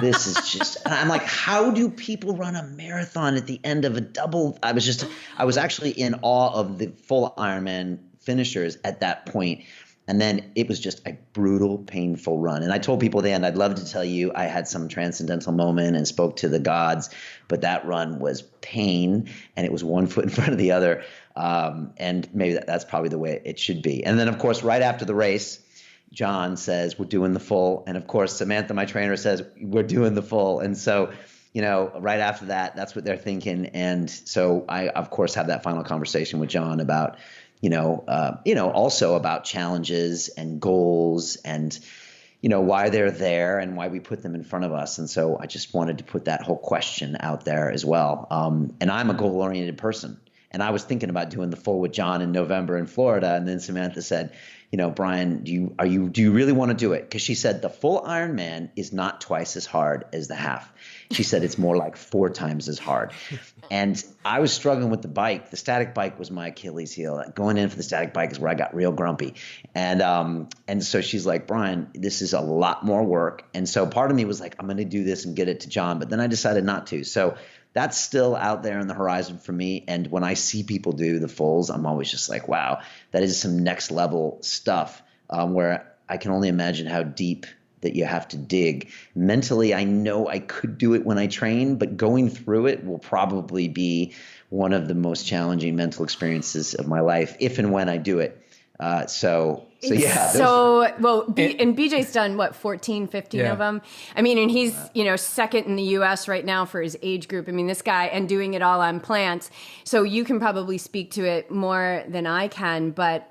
this is just, and I'm like, how do people run a marathon at the end of a double? I was actually in awe of the full Ironman finishers at that point. And then it was just a brutal, painful run. And I told people at the end, I'd love to tell you I had some transcendental moment and spoke to the gods, but that run was pain and it was one foot in front of the other. And maybe that's probably the way it should be. And then, of course, right after the race, John says, we're doing the full. And of course, Samantha, my trainer, says, we're doing the full. And so, right after that, that's what they're thinking. And so I, of course, have that final conversation with John about also about challenges and goals and, why they're there and why we put them in front of us. And so I just wanted to put that whole question out there as well. And I'm a goal-oriented person. And I was thinking about doing the full with John in November in Florida. And then Samantha said, Brian, do you really want to do it? Because she said the full Ironman is not twice as hard as the half. She said it's more like 4 times as hard. And I was struggling with the bike. The static bike was my Achilles heel. Going in for the static bike is where I got real grumpy. And so she's like, Brian, this is a lot more work. And so part of me was like, I'm going to do this and get it to John. But then I decided not to. So that's still out there on the horizon for me. And when I see people do the fulls, I'm always just like, wow, that is some next level stuff where I can only imagine how deep that you have to dig. Mentally, I know I could do it when I train, but going through it will probably be one of the most challenging mental experiences of my life, if and when I do it. So yeah. And BJ's done what, 14, 15 of them. I mean, and he's, second in the US right now for his age group. I mean, this guy, and doing it all on plants. So you can probably speak to it more than I can, but,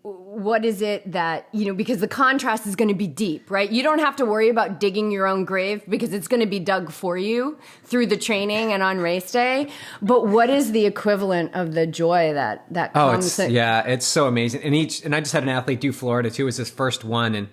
what is it that, because the contrast is going to be deep, right? You don't have to worry about digging your own grave because it's going to be dug for you through the training and on race day. But what is the equivalent of the joy that comes? It's so amazing. And I just had an athlete do Florida too. It was his first one. And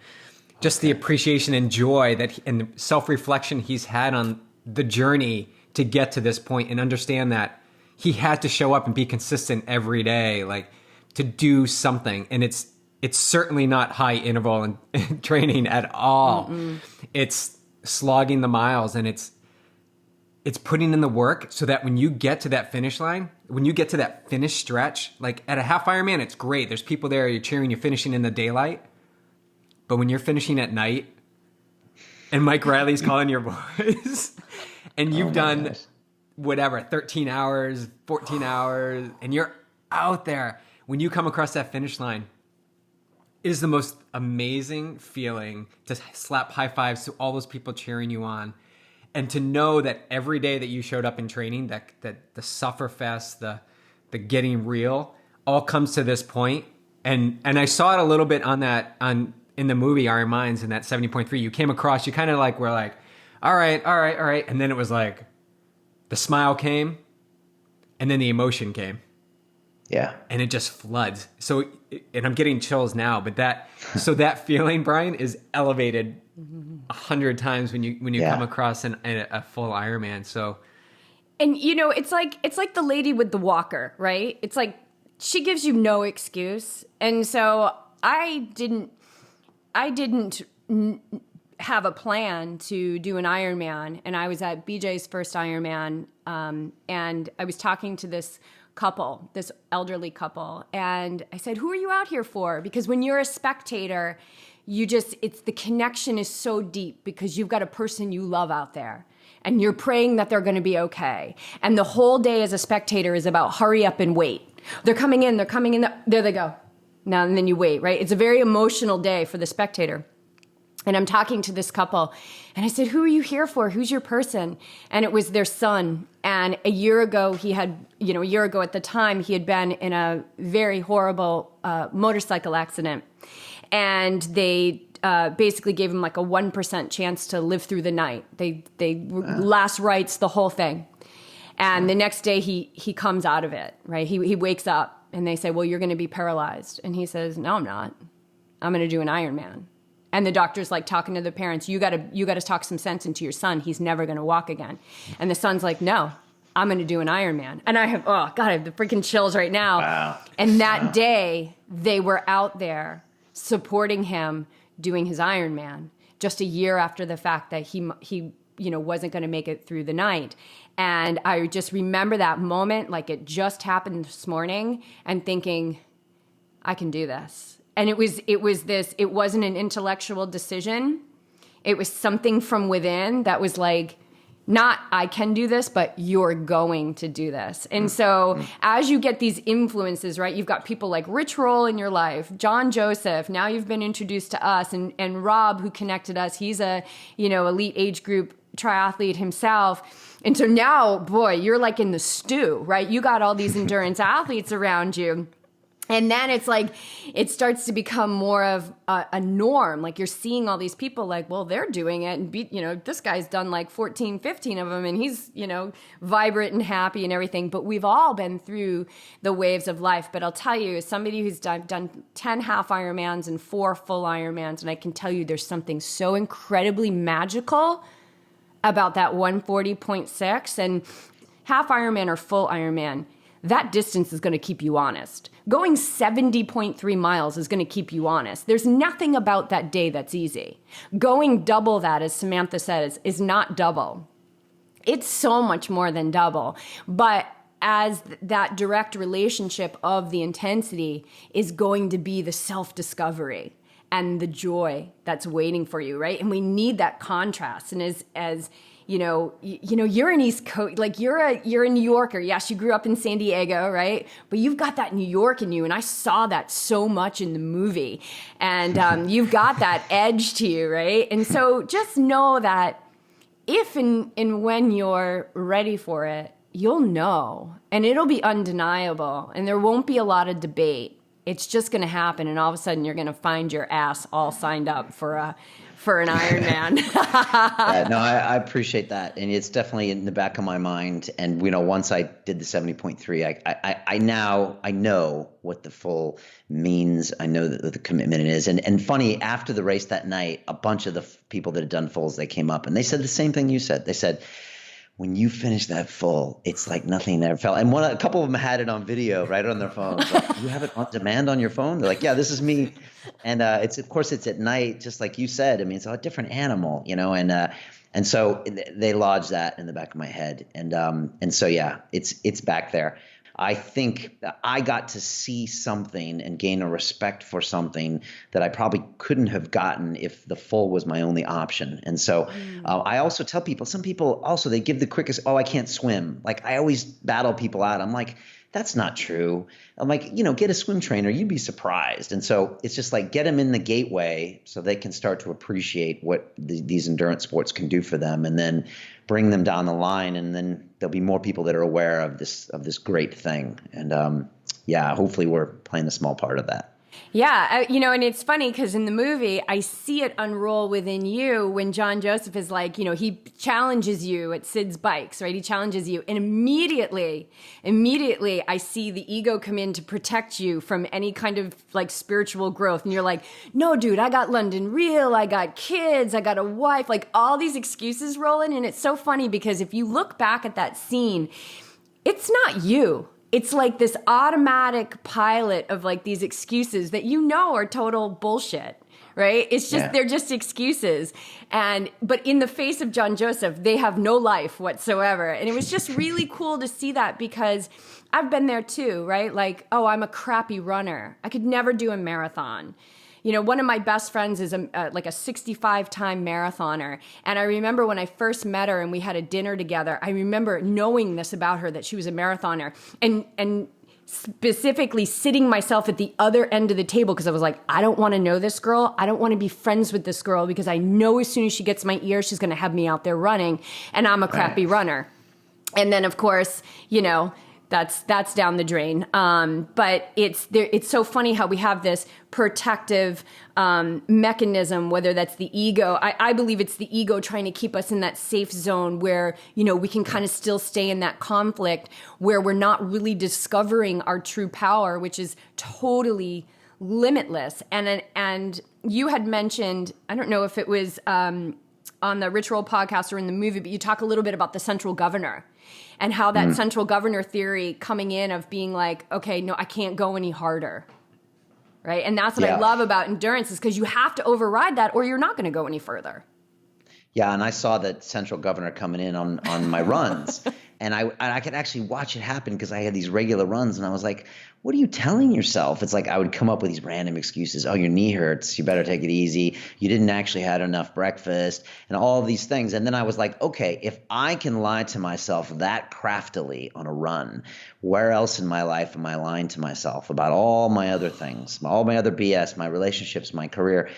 just the appreciation and joy and the self-reflection he's had on the journey to get to this point, and understand that he had to show up and be consistent every day. Like, to do something. And it's certainly not high interval and training at all. Mm-mm. It's slogging the miles, and it's putting in the work so that when you get to that finish line, when you get to that finish stretch, like at a half Ironman, it's great. There's people there, you're cheering, you're finishing in the daylight. But when you're finishing at night and Mike Riley's calling your voice and you've done whatever, 13 hours, 14 hours, and you're out there, when you come across that finish line, it is the most amazing feeling to slap high fives to all those people cheering you on, and to know that every day that you showed up in training, that the sufferfest, the getting real, all comes to this point. And I saw it a little bit in the movie IronMinds in that 70.3. You came across, you kind of were like, all right, and then it was like the smile came, and then the emotion came. Yeah. And it just floods. So, and I'm getting chills now, but that feeling, Brian, is elevated 100 times when you come across a full Ironman. So, and it's like the lady with the walker, right? It's like she gives you no excuse. And so I didn't have a plan to do an Ironman, and I was at BJ's first Ironman, and I was talking to this elderly couple, and I said, who are you out here for? Because when you're a spectator, the connection is so deep because you've got a person you love out there, and you're praying that they're going to be okay. And the whole day as a spectator is about hurry up and wait. They're coming in, there they go. Now, and then you wait, right? It's a very emotional day for the spectator. And I'm talking to this couple, and I said, who are you here for? Who's your person? And it was their son. And a year ago at the time, he had been in a very horrible motorcycle accident. And they basically gave him like a 1% chance to live through the night. They last rites, the whole thing. And the next day he comes out of it, right? He wakes up, and they say, well, you're going to be paralyzed. And he says, no, I'm not. I'm going to do an Ironman. And the doctor's like talking to the parents, you got to talk some sense into your son. He's never going to walk again. And the son's like, no, I'm going to do an Ironman. And I have the freaking chills right now. Wow. And that day they were out there supporting him doing his Ironman just a year after the fact that he wasn't going to make it through the night. And I just remember that moment like it just happened this morning, and thinking, I can do this. And it wasn't an intellectual decision. It was something from within that was like, not I can do this, but you're going to do this. And so as you get these influences, right, you've got people like Rich Roll in your life, John Joseph, now you've been introduced to us, and Rob, who connected us, he's a, elite age group triathlete himself. And so now, boy, you're like in the stew, right? You got all these endurance athletes around you. And then it's like, it starts to become more of a norm. Like you're seeing all these people like, well, they're doing it. And, this guy's done like 14, 15 of them. And he's, vibrant and happy and everything. But we've all been through the waves of life. But I'll tell you, as somebody who's done 10 half Ironmans and 4 full Ironmans, and I can tell you there's something so incredibly magical about that 140.6 and half Ironman or full Ironman. That distance is going to keep you honest. Going 70.3 miles is going to keep you honest. There's nothing about that day that's easy. Going double that, as Samantha says, is not double. It's so much more than double. But as that direct relationship of the intensity is going to be the self-discovery and the joy that's waiting for you, right? And we need that contrast. And as you're an East Coast, like you're a New Yorker. Yes, you grew up in San Diego, right? But you've got that New York in you, and I saw that so much in the movie. And you've got that edge to you, right? And so just know that if and when you're ready for it, you'll know, and it'll be undeniable, and there won't be a lot of debate. It's just going to happen, and all of a sudden you're going to find your ass all signed up for an Ironman. No, I appreciate that, and it's definitely in the back of my mind. And once I did the 70.3, I know what the full means. I know that the commitment it is. And funny, after the race that night, a bunch of the people that had done fulls, they came up and they said the same thing you said. They said, when you finish that full, it's like nothing ever felt. And a couple of them had it on video, right on their phones. Like, you have it on demand on your phone? They're like, yeah, this is me. And it's at night, just like you said. I mean, it's a different animal, and so they lodged that in the back of my head. And so, yeah, it's back there. I think I got to see something and gain a respect for something that I probably couldn't have gotten if the full was my only option. And so I also tell people, some people also, they give the quickest, I can't swim. Like I always battle people out. I'm like, that's not true. I'm like, get a swim trainer. You'd be surprised. And so it's just like, get them in the gateway so they can start to appreciate what these endurance sports can do for them, and then bring them down the line. And then there'll be more people that are aware of this great thing. And hopefully we're playing a small part of that. Yeah, and it's funny because in the movie, I see it unroll within you when John Joseph is like, he challenges you at Sid's Bikes, right? He challenges you. And immediately, I see the ego come in to protect you from any kind of like spiritual growth. And you're like, no, dude, I got London Real, I got kids, I got a wife, like all these excuses rolling. And it's so funny because if you look back at that scene, it's not you. It's like this automatic pilot of like these excuses that are total bullshit, right? It's just, they're just excuses. But in the face of John Joseph, they have no life whatsoever. And it was just really cool to see that because I've been there too, right? Like, I'm a crappy runner. I could never do a marathon. One of my best friends is like a 65-time marathoner. And I remember when I first met her and we had a dinner together, I remember knowing this about her, that she was a marathoner. And specifically sitting myself at the other end of the table because I was like, I don't want to know this girl. I don't want to be friends with this girl because I know as soon as she gets my ear, she's going to have me out there running. And I'm a crappy runner. And then, of course, that's down the drain. But it's so funny how we have this protective mechanism, whether that's the ego. I believe it's the ego trying to keep us in that safe zone where, we can kind of still stay in that conflict where we're not really discovering our true power, which is totally limitless. And you had mentioned, I don't know if it was on the Rich Roll podcast or in the movie, but you talk a little bit about the central governor. And how that central governor theory coming in of being like, okay, no, I can't go any harder, right? And that's what I love about endurance is because you have to override that or you're not going to go any further. Yeah, and I saw that central governor coming in on my runs. And I could actually watch it happen because I had these regular runs and I was like, what are you telling yourself? It's like I would come up with these random excuses. Oh, your knee hurts. You better take it easy. You didn't actually had enough breakfast and all of these things. And then I was like, okay, if I can lie to myself that craftily on a run, where else in my life am I lying to myself about all my other things, all my other BS, my relationships, my career?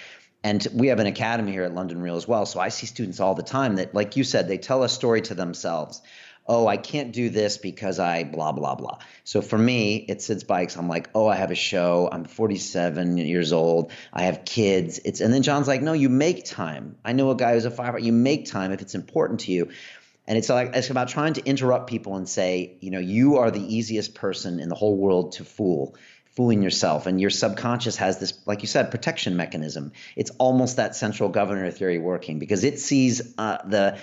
And we have an academy here at London Real as well. So I see students all the time that, like you said, they tell a story to themselves. Oh, I can't do this because I blah, blah, blah. So for me, at Sid's Bikes, I'm like, I have a show. I'm 47 years old. I have kids. And then John's like, no, you make time. I know a guy who's a firefighter. You make time if it's important to you. And it's about trying to interrupt people and say, you are the easiest person in the whole world to fooling yourself. And your subconscious has this, like you said, protection mechanism. It's almost that central governor theory working because it sees the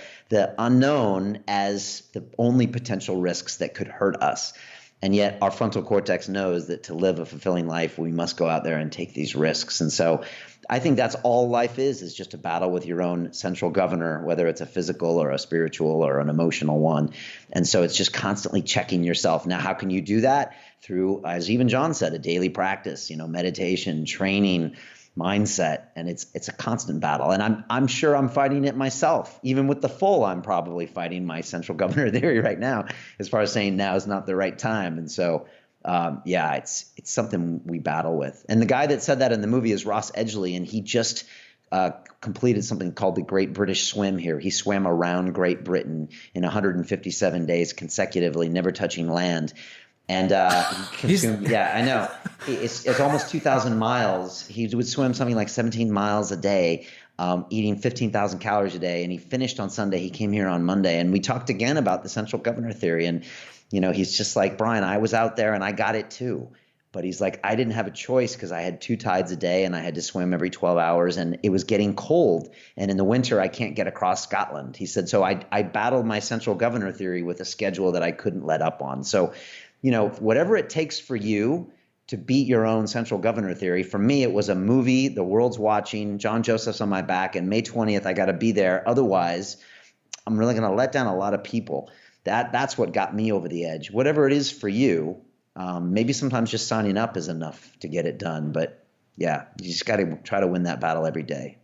unknown as the only potential risks that could hurt us. And yet our frontal cortex knows that to live a fulfilling life, we must go out there and take these risks. And so I think that's all life is just a battle with your own central governor, whether it's a physical or a spiritual or an emotional one. And so it's just constantly checking yourself. Now, how can you do that? Through, as even John said, a daily practice, meditation, training, mindset, and it's a constant battle. And I'm sure I'm fighting it myself. Even with the full, I'm probably fighting my central governor theory right now, as far as saying now is not the right time. And so, it's something we battle with. And the guy that said that in the movie is Ross Edgley, and he just completed something called the Great British Swim here. He swam around Great Britain in 157 days consecutively, never touching land. And he consumed, I know. It's almost 2,000 miles. He would swim something like 17 miles a day, eating 15,000 calories a day. And he finished on Sunday. He came here on Monday. And we talked again about the central governor theory. And, he's just like, Brian, I was out there and I got it too. But he's like, I didn't have a choice because I had 2 tides a day and I had to swim every 12 hours and it was getting cold. And in the winter, I can't get across Scotland. He said, so I battled my central governor theory with a schedule that I couldn't let up on. So, whatever it takes for you to beat your own central governor theory. For me, it was a movie, the world's watching, John Joseph's on my back, and May 20th, I got to be there. Otherwise, I'm really going to let down a lot of people. That's what got me over the edge. Whatever it is for you, maybe sometimes just signing up is enough to get it done. But yeah, you just got to try to win that battle every day.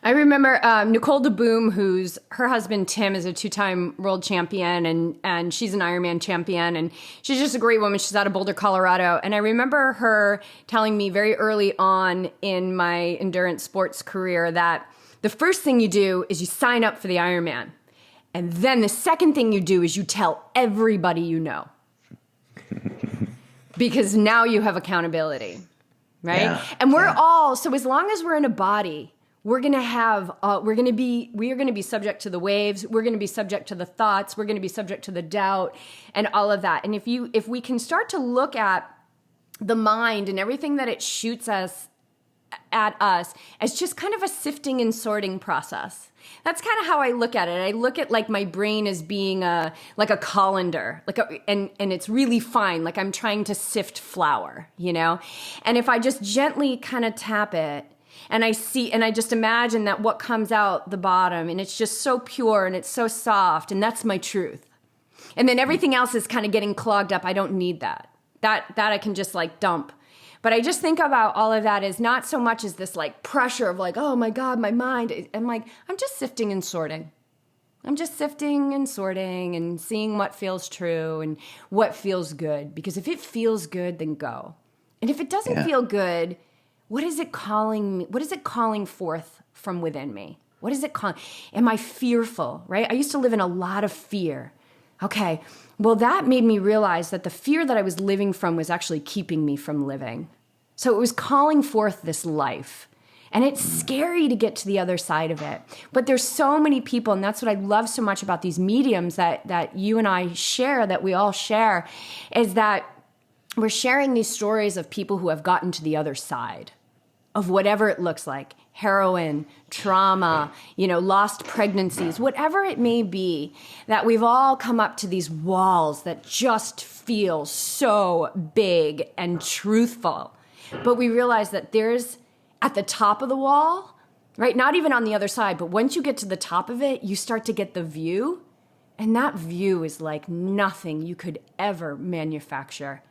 I remember Nicole DeBoom, her husband Tim is a 2-time world champion, and she's an Ironman champion, and she's just a great woman. She's out of Boulder, Colorado. And I remember her telling me very early on in my endurance sports career that the first thing you do is you sign up for the Ironman. And then the second thing you do is you tell everybody you know. Because now you have accountability, right? Yeah, and we're all, so as long as we're in a body, we're going to be subject to the waves. We're going to be subject to the thoughts. We're going to be subject to the doubt and all of that. And if we can start to look at the mind and everything that it shoots at us as just kind of a sifting and sorting process. That's kind of how I look at it. I look at like my brain as being like a colander, and it's really fine. Like I'm trying to sift flour, And if I just gently kind of tap it, and I just imagine that what comes out the bottom, and it's just so pure and it's so soft, and that's my truth. And then everything else is kind of getting clogged up. I don't need that. That I can just like dump. But I just think about all of that as not so much as this like pressure of like, oh my God, my mind. I'm like, I'm just sifting and sorting. I'm just sifting and sorting and seeing what feels true and what feels good. Because if it feels good, then go. And if it doesn't feel good, what is it calling me? What is it calling forth from within me? What is it calling? Am I fearful, right? I used to live in a lot of fear. Okay, well, that made me realize that the fear that I was living from was actually keeping me from living. So it was calling forth this life. And it's scary to get to the other side of it. But there's so many people, and that's what I love so much about these mediums that you and I share, that we all share, is that we're sharing these stories of people who have gotten to the other side of whatever it looks like. Heroin, trauma, lost pregnancies, whatever it may be, that we've all come up to these walls that just feel so big and truthful. But we realize that there's, at the top of the wall, right? Not even on the other side, but once you get to the top of it, you start to get the view. And that view is like nothing you could ever manufacture.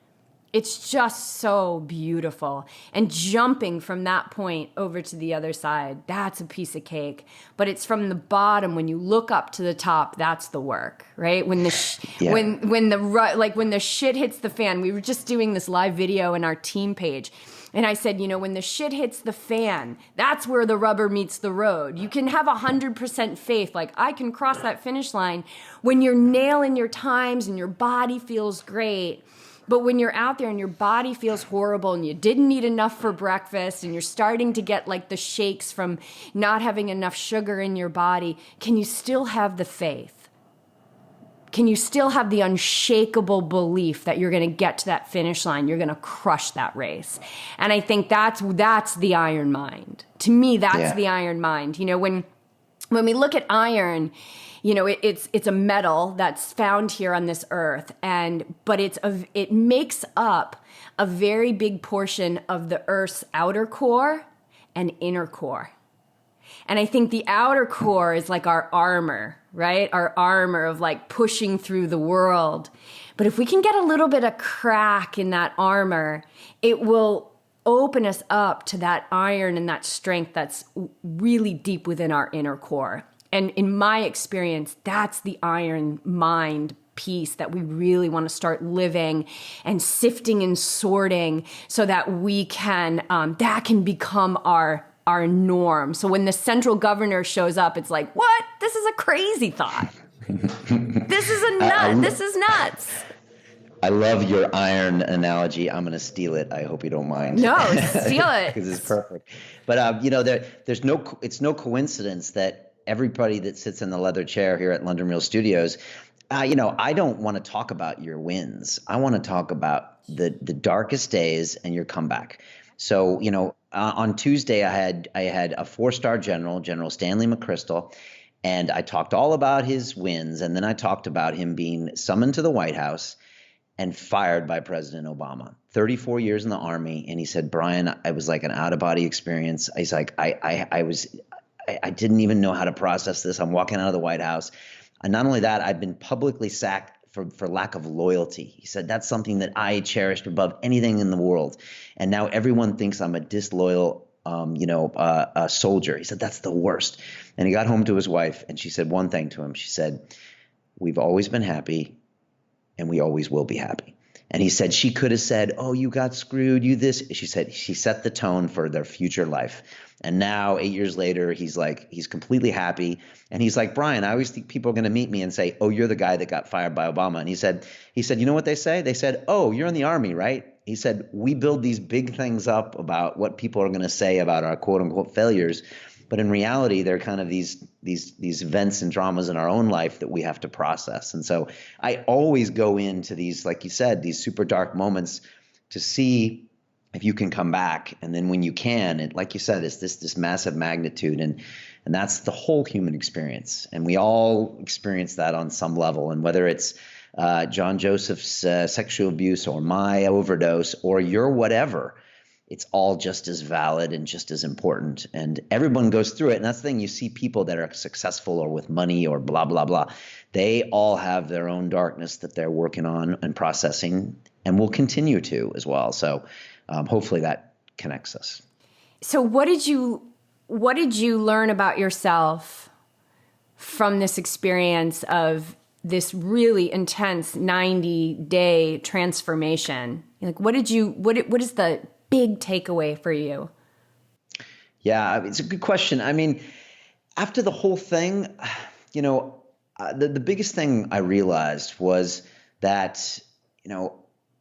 It's just so beautiful. And jumping from that point over to the other side, that's a piece of cake. But it's from the bottom, when you look up to the top, that's the work, right? When the when the shit hits the fan. We were just doing this live video in our team page. And I said, when the shit hits the fan, that's where the rubber meets the road. You can have 100% faith, like I can cross that finish line when you're nailing your times and your body feels great. But when you're out there and your body feels horrible and you didn't eat enough for breakfast and you're starting to get like the shakes from not having enough sugar in your body, can you still have the faith? Can you still have the unshakable belief that you're going to get to that finish line? You're going to crush that race. And I think that's the iron mind. To me, that's the iron mind. When we look at iron, it's a metal that's found here on this earth, but it makes up a very big portion of the earth's outer core and inner core. And I think the outer core is like our armor, right? Our armor of like pushing through the world. But if we can get a little bit of crack in that armor, it will open us up to that iron and that strength that's really deep within our inner core. And in my experience, that's the iron mind piece that we really want to start living and sifting and sorting so that we can, that can become our norm. So when the central governor shows up, it's like, what? This is a crazy thought. This is a nut. This is nuts. I love your iron analogy. I'm going to steal it. I hope you don't mind. No, steal it. Because it's perfect. But, it's no coincidence that everybody that sits in the leather chair here at London Real Studios, I don't want to talk about your wins. I want to talk about the darkest days and your comeback. So, on Tuesday, I had a 4-star General Stanley McChrystal, and I talked all about his wins. And then I talked about him being summoned to the White House and fired by President Obama. 34 years in the Army. And he said, Brian, it was like an out-of-body experience. He's like, I didn't even know how to process this. I'm walking out of the White House. And not only that, I've been publicly sacked for lack of loyalty. He said, that's something that I cherished above anything in the world. And now everyone thinks I'm a disloyal a soldier. He said, that's the worst. And he got home to his wife, and she said one thing to him. She said, we've always been happy, and we always will be happy. And he said, she could have said, oh, you got screwed, you this. She said, she set the tone for their future life. And now 8 years later, he's completely happy. And he's like, Brian, I always think people are going to meet me and say, oh, you're the guy that got fired by Obama. And he said, you know what they say? They said, oh, you're in the Army, right? He said, we build these big things up about what people are going to say about our quote unquote failures. But in reality, they're kind of these events and dramas in our own life that we have to process. And so I always go into these, like you said, these super dark moments to see if you can come back. And then when you can, and like you said, it's this massive magnitude. And that's the whole human experience. And we all experience that on some level. And whether it's John Joseph's sexual abuse or my overdose or your whatever, it's all just as valid and just as important. And everyone goes through it. And that's the thing. You see people that are successful or with money or blah, blah, blah. They all have their own darkness that they're working on and processing and will continue to as well. So hopefully that connects us. So what did you learn about yourself from this experience of this really intense 90-day transformation? Like, what is the big takeaway for you? Yeah, it's a good question. I mean, after the whole thing, the biggest thing I realized was that,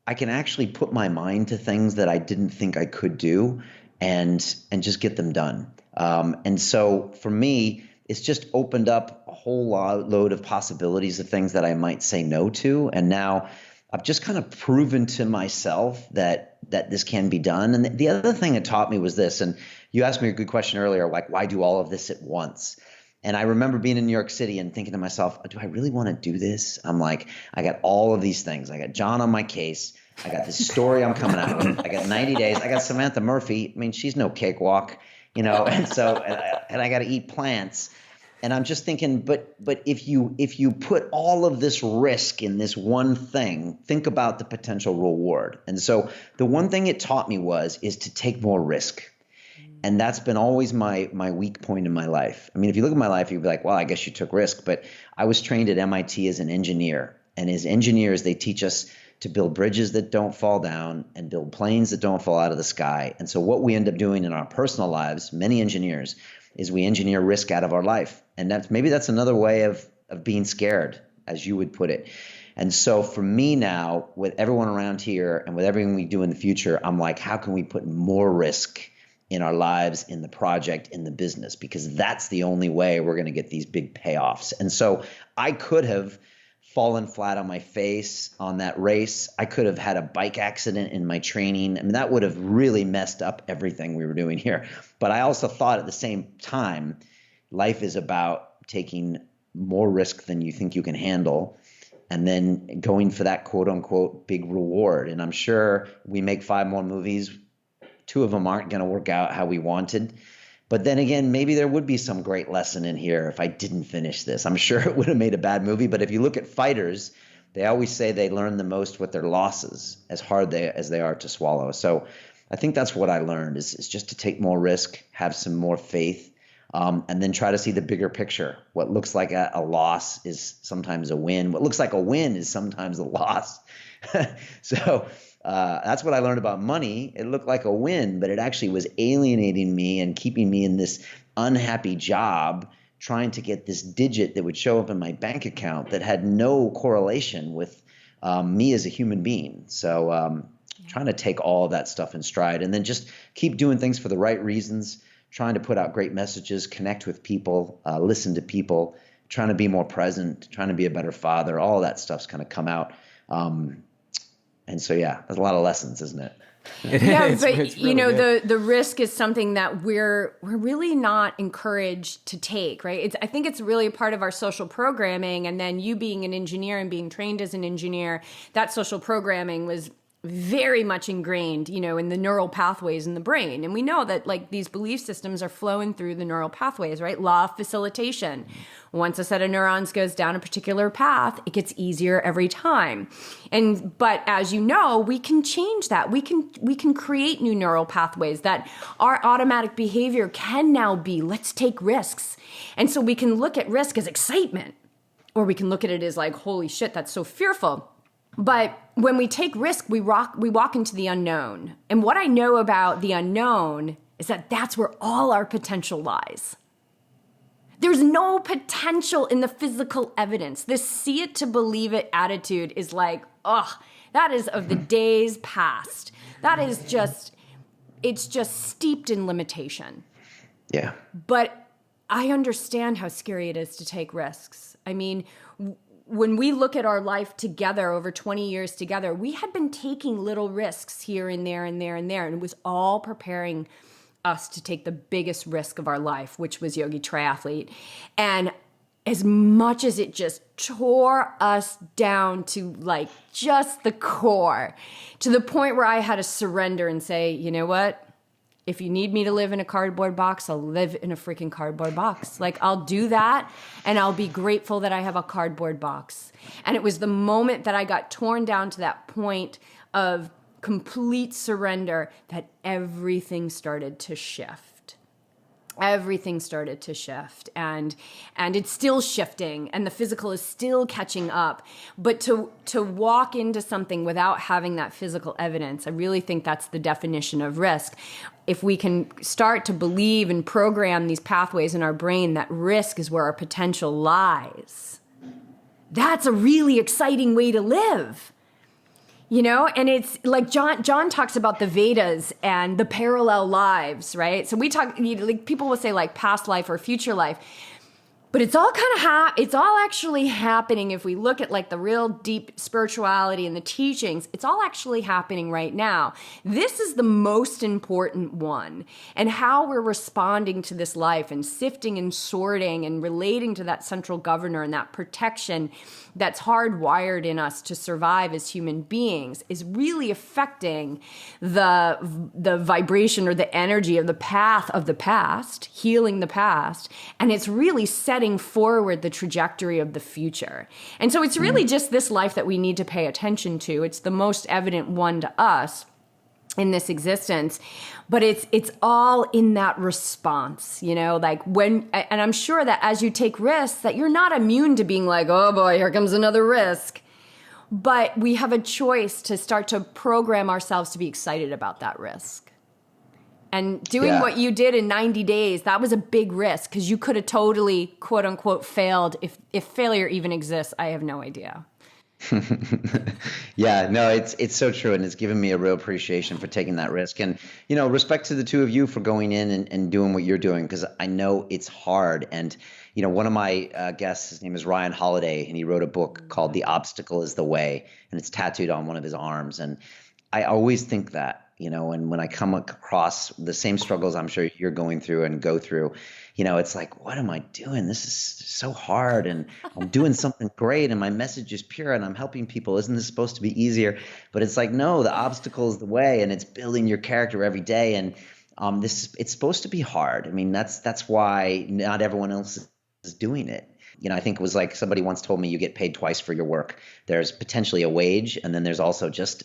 I can actually put my mind to things that I didn't think I could do and just get them done. And so for me, it's just opened up a whole load of possibilities of things that I might say no to. And now I've just kind of proven to myself that this can be done. And the other thing it taught me was this, and you asked me a good question earlier, like, why do all of this at once? And I remember being in New York City and thinking to myself, do I really want to do this? I'm like, I got all of these things. I got John on my case. I got this story I'm coming out with. I got 90 days. I got Samantha Murphy. I mean, she's no cakewalk, and so, and I got to eat plants. And I'm just thinking, but if you put all of this risk in this one thing, think about the potential reward. And so the one thing it taught me is to take more risk. And that's been always my weak point in my life. I mean, if you look at my life, you'd be like, well, I guess you took risk. But I was trained at MIT as an engineer. And as engineers, they teach us to build bridges that don't fall down and build planes that don't fall out of the sky. And so what we end up doing in our personal lives, many engineers, is we engineer risk out of our life. And that's another way of being scared, as you would put it. And so for me now, with everyone around here and with everything we do in the future, I'm like, how can we put more risk in our lives, in the project, in the business? Because that's the only way we're going to get these big payoffs. And so I could have fallen flat on my face on that race. I could have had a bike accident in my training. I mean, that would have really messed up everything we were doing here. But I also thought at the same time, life is about taking more risk than you think you can handle and then going for that quote unquote big reward. And I'm sure we make 5 more movies. 2 of them aren't going to work out how we wanted. But then again, maybe there would be some great lesson in here if I didn't finish this. I'm sure it would have made a bad movie. But if you look at fighters, they always say they learn the most with their losses, as hard as they are to swallow. So I think that's what I learned is just to take more risk, have some more faith, and then try to see the bigger picture. What looks like a loss is sometimes a win. What looks like a win is sometimes a loss. So that's what I learned about money. It looked like a win, but it actually was alienating me and keeping me in this unhappy job, trying to get this digit that would show up in my bank account that had no correlation with me as a human being. So trying to take all of that stuff in stride and then just keep doing things for the right reasons, trying to put out great messages, connect with people, listen to people, trying to be more present, trying to be a better father. All of that stuff's kind of come out. And so, yeah, there's a lot of lessons, isn't it? Yeah, but really, you know, the risk is something that we're really not encouraged to take, right? I think it's really a part of our social programming. And then you being an engineer and being trained as an engineer, that social programming was very much ingrained, you know, in the neural pathways in the brain. And we know that like these belief systems are flowing through the neural pathways, right? Law of facilitation. Once a set of neurons goes down a particular path, it gets easier every time. But as you know, we can change that. We can create new neural pathways that our automatic behavior can now be, let's take risks. And so we can look at risk as excitement, or we can look at it as like, holy shit, that's so fearful. But when we take risk, we walk into the unknown. And what I know about the unknown is that that's where all our potential lies. There's no potential in the physical evidence. This see it to believe it attitude is like, that is of the days past. That is it's just steeped in limitation. Yeah. But I understand how scary it is to take risks. I mean, when we look at our life together over 20 years together, we had been taking little risks here and there and there and there. And it was all preparing us to take the biggest risk of our life, which was Yogi Triathlete. And as much as it just tore us down to like just the core, to the point where I had to surrender and say, you know what? If you need me to live in a cardboard box, I'll live in a freaking cardboard box. Like, I'll do that, and I'll be grateful that I have a cardboard box. And it was the moment that I got torn down to that point of complete surrender that everything started to shift. Everything started to shift, and it's still shifting, and the physical is still catching up. But to walk into something without having that physical evidence, I really think that's the definition of risk. If we can start to believe and program these pathways in our brain that risk is where our potential lies, that's a really exciting way to live. You know, and it's like John talks about the Vedas and the parallel lives, right? So we talk, like people will say like past life or future life, but it's all kind of it's all actually happening. If we look at like the real deep spirituality and the teachings, it's all actually happening right now. This is the most important one, and how we're responding to this life and sifting and sorting and relating to that central governor and that protection that's hardwired in us to survive as human beings is really affecting the vibration or the energy of the path of the past, healing the past, and it's really setting forward the trajectory of the future. And so it's really just this life that we need to pay attention to. It's the most evident one to us in this existence, but it's all in that response, you know, like when, and I'm sure that as you take risks that you're not immune to being like, oh boy, here comes another risk, but we have a choice to start to program ourselves to be excited about that risk. And doing what you did in 90 days, that was a big risk because you could have totally, quote unquote, failed. If failure even exists, I have no idea. Yeah, no, it's so true. And it's given me a real appreciation for taking that risk. And, you know, respect to the two of you for going in and doing what you're doing, because I know it's hard. And, you know, one of my guests, his name is Ryan Holiday, and he wrote a book called The Obstacle is the Way, and it's tattooed on one of his arms. And I always think that, you know, and when I come across the same struggles I'm sure you're going through and go through, you know, it's like, what am I doing? This is so hard, and I'm doing something great, and my message is pure, and I'm helping people. Isn't this supposed to be easier? But it's like, no, the obstacle is the way, and it's building your character every day. And it's supposed to be hard. I mean, that's why not everyone else is doing it. I think it was like somebody once told me you get paid twice for your work. There's potentially a wage, and then there's also just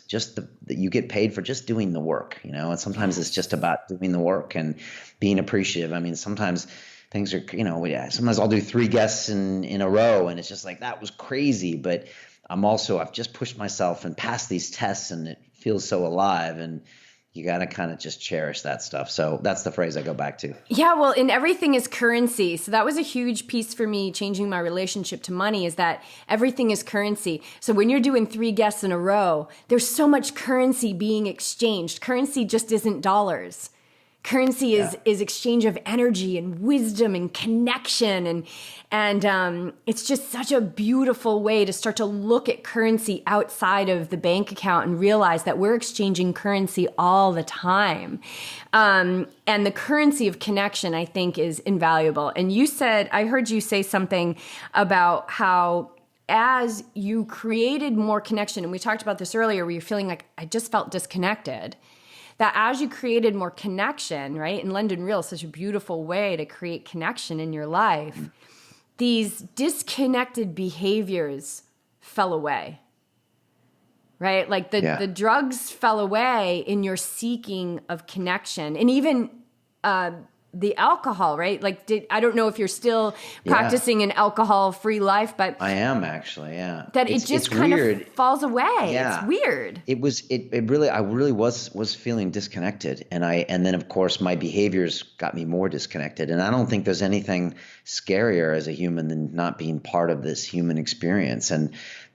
you get paid for just doing the work, and sometimes it's just about doing the work and being appreciative. I mean, sometimes things are, sometimes I'll do 3 guests in a row and it's just like, that was crazy. But I've just pushed myself and passed these tests and it feels so alive, and you got to kind of just cherish that stuff. So that's the phrase I go back to. Yeah, well, and everything is currency. So that was a huge piece for me, changing my relationship to money, is that everything is currency. So when you're doing 3 guests in a row, there's so much currency being exchanged. Currency just isn't dollars. Currency is exchange of energy and wisdom and connection. And it's just such a beautiful way to start to look at currency outside of the bank account and realize that we're exchanging currency all the time. And the currency of connection, I think, is invaluable. And I heard you say something about how as you created more connection, and we talked about this earlier, where you're feeling like, I just felt disconnected, that as you created more connection, right? And London Real is such a beautiful way to create connection in your life. These disconnected behaviors fell away, right? Like the drugs fell away in your seeking of connection. And even the alcohol, right? Like, I don't know if you're still practicing an alcohol-free life, but I am actually, yeah. That it just kind of falls away. Yeah. It's weird. I really was feeling disconnected, and then of course my behaviors got me more disconnected. And I don't think there's anything scarier as a human than not being part of this human experience.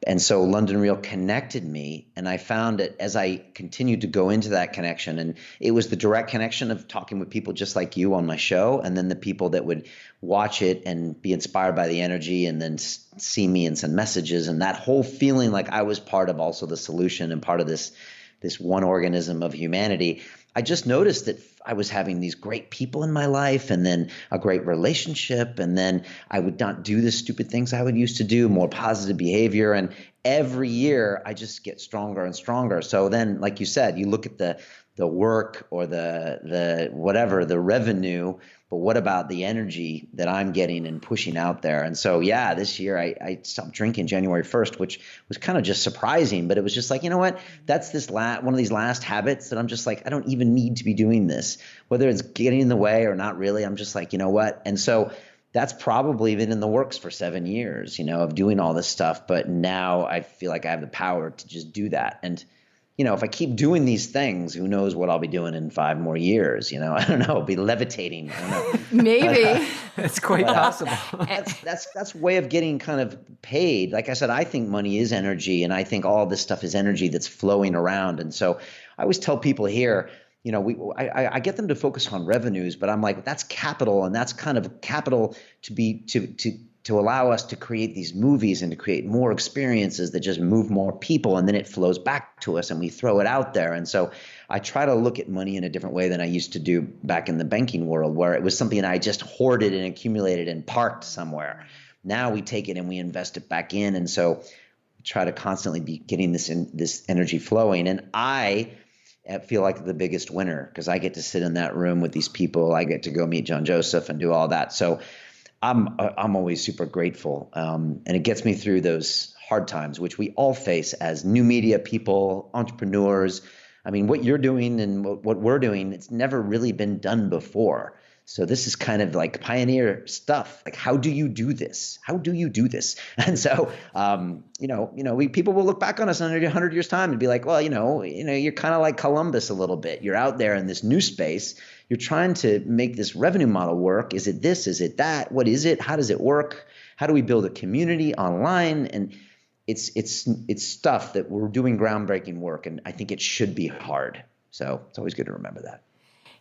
And so London Real connected me, and I found it as I continued to go into that connection, and it was the direct connection of talking with people just like you on my show, and then the people that would watch it and be inspired by the energy and then see me and send messages, and that whole feeling like I was part of also the solution and part of this one organism of humanity. I just noticed that I was having these great people in my life, and then a great relationship, and then I would not do the stupid things I would used to do, more positive behavior. And every year I just get stronger and stronger. So then, like you said, you look at the work or the whatever, the revenue, but what about the energy that I'm getting and pushing out there? And so, this year I stopped drinking January 1st, which was kind of just surprising, but it was just like, you know what? That's one of these last habits that I'm just like, I don't even need to be doing this, whether it's getting in the way or not really. I'm just like, you know what? And so that's probably been in the works for 7 years, of doing all this stuff. But now I feel like I have the power to just do that. And if I keep doing these things, who knows what I'll be doing in 5 more years? I don't know. I'll be levitating. I don't know. Maybe. It's quite possible. That's a way of getting kind of paid. Like I said, I think money is energy, and I think all this stuff is energy that's flowing around. And so I always tell people here, I get them to focus on revenues, but I'm like, that's capital, and that's kind of capital to allow us to create these movies and to create more experiences that just move more people, and then it flows back to us and we throw it out there. And so I try to look at money in a different way than I used to do back in the banking world, where it was something I just hoarded and accumulated and parked somewhere. Now we take it and we invest it back in. And so try to constantly be getting this energy flowing. And I feel like the biggest winner because I get to sit in that room with these people. I get to go meet John Joseph and do all that. So I'm always super grateful, and it gets me through those hard times, which we all face as new media people, entrepreneurs. I mean, what you're doing and what we're doing, it's never really been done before. So this is kind of like pioneer stuff. Like, how do you do this? How do you do this? And so, people will look back on us in 100 years' time and be like, well, you're kind of like Columbus a little bit. You're out there in this new space. You're trying to make this revenue model work. Is it this? Is it that? What is it? How does it work? How do we build a community online? And it's stuff that we're doing groundbreaking work, and I think it should be hard. So it's always good to remember that.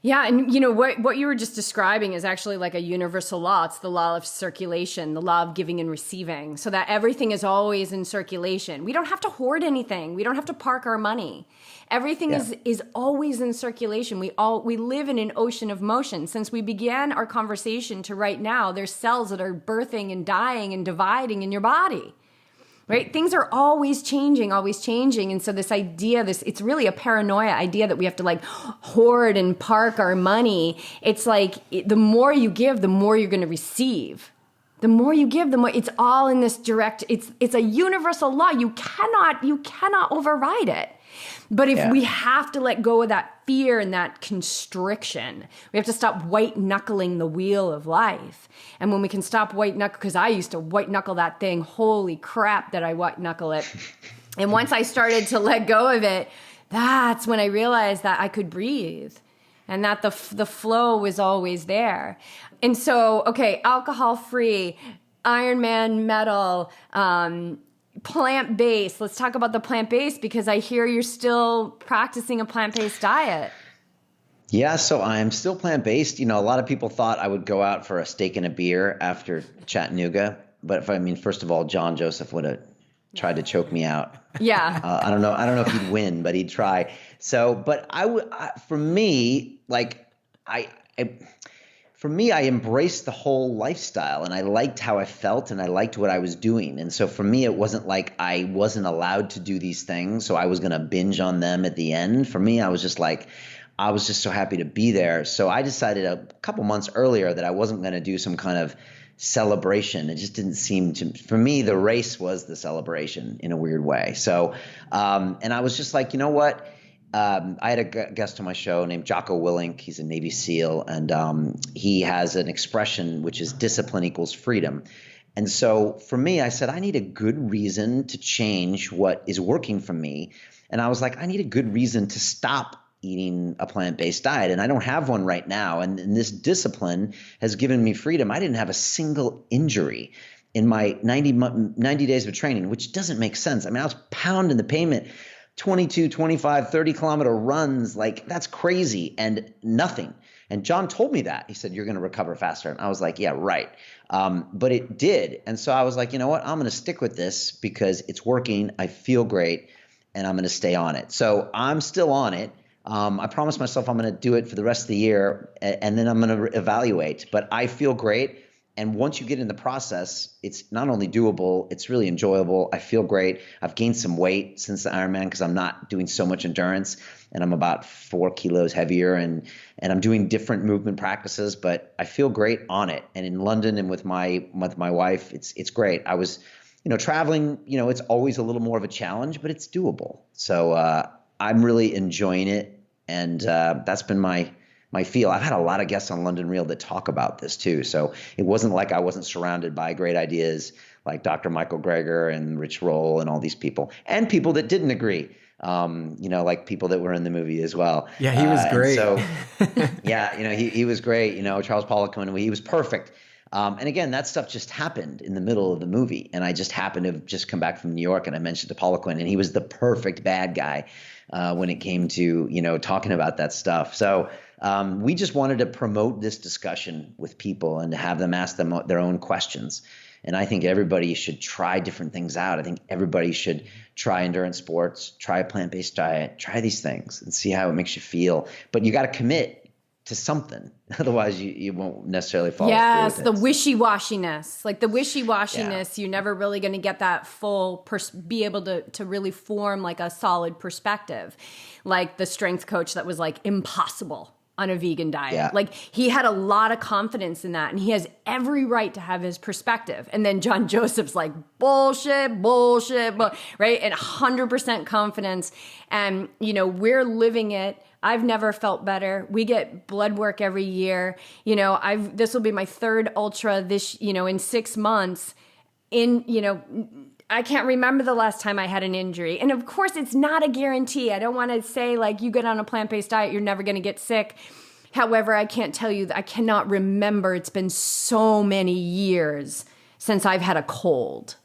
Yeah, and what you were just describing is actually like a universal law. It's the law of circulation, the law of giving and receiving, so that everything is always in circulation. We don't have to hoard anything. We don't have to park our money. Everything is always in circulation. We live in an ocean of motion. Since we began our conversation to right now, there's cells that are birthing and dying and dividing in your body. Right? Things are always changing. And so this idea, it's really a paranoia idea that we have to like hoard and park our money. It's like the more you give, the more you're going to receive. The more you give, the more it's all in this direct, it's a universal law. You cannot override it. But if we have to let go of that fear and that constriction, we have to stop white knuckling the wheel of life. And when we can stop white knuckle, because I used to white knuckle that thing, holy crap that I white knuckle it. And once I started to let go of it, that's when I realized that I could breathe and that the flow was always there. And so, okay, alcohol-free, Ironman medal, plant-based. Let's talk about the plant-based, because I hear you're still practicing a plant-based diet. Yeah, so I'm still plant-based. A lot of people thought I would go out for a steak and a beer after Chattanooga. But first of all, John Joseph would have tried to choke me out. Yeah. I don't know if he'd win, but he'd try. So, but for me, I embraced the whole lifestyle, and I liked how I felt, and I liked what I was doing. And so for me, it wasn't like I wasn't allowed to do these things, so I was going to binge on them at the end. For me, I was just so happy to be there. So I decided a couple months earlier that I wasn't going to do some kind of celebration. It just didn't seem to, for me, the race was the celebration in a weird way. So, and I was just like, you know what? I had a guest on my show named Jocko Willink. He's a Navy SEAL, and he has an expression which is discipline equals freedom. And so for me, I said, I need a good reason to change what is working for me. And I was like, I need a good reason to stop eating a plant-based diet. And I don't have one right now. And this discipline has given me freedom. I didn't have a single injury in my 90 days of training, which doesn't make sense. I mean, I was pounding the pavement, 22, 25, 30-kilometer runs. Like, that's crazy, and nothing. And John told me that. He said, you're going to recover faster. And I was like, yeah, right. But it did. And so I was like, you know what? I'm going to stick with this because it's working. I feel great, and I'm going to stay on it. So I'm still on it. I promised myself I'm going to do it for the rest of the year, and then I'm going to evaluate. But I feel great. And once you get in the process, it's not only doable, it's really enjoyable. I feel great. I've gained some weight since the Ironman because I'm not doing so much endurance, and I'm about 4 kilos heavier, and I'm doing different movement practices, but I feel great on it. And in London and with my wife, it's great. I was, traveling, it's always a little more of a challenge, but it's doable. So I'm really enjoying it, and that's been my feel. I've had a lot of guests on London Real that talk about this too. So it wasn't like I wasn't surrounded by great ideas like Dr. Michael Greger and Rich Roll and all these people, and people that didn't agree, like people that were in the movie as well. Yeah, he was great. So yeah, he was great. Charles Poliquin, he was perfect. And again, that stuff just happened in the middle of the movie. And I just happened to have just come back from New York, and I mentioned to Poliquin, and he was the perfect bad guy when it came to, talking about that stuff. So we just wanted to promote this discussion with people and to have them ask them their own questions. And I think everybody should try different things out. I think everybody should try endurance sports, try a plant-based diet, try these things and see how it makes you feel. But you got to commit to something. Otherwise, you won't necessarily follow through. Yes, the wishy-washiness. Like the wishy-washiness, you're never really going to get that full, be able to really form like a solid perspective. Like the strength coach that was like impossible on a vegan diet. Yeah. Like he had a lot of confidence in that, and he has every right to have his perspective. And then John Joseph's like, bullshit, right? And 100% confidence. And, we're living it. I've never felt better. We get blood work every year. This will be my third ultra this, in 6 months. I can't remember the last time I had an injury. And of course, it's not a guarantee. I don't want to say like you get on a plant-based diet, you're never going to get sick. However, I can't tell you that I cannot remember. It's been so many years since I've had a cold.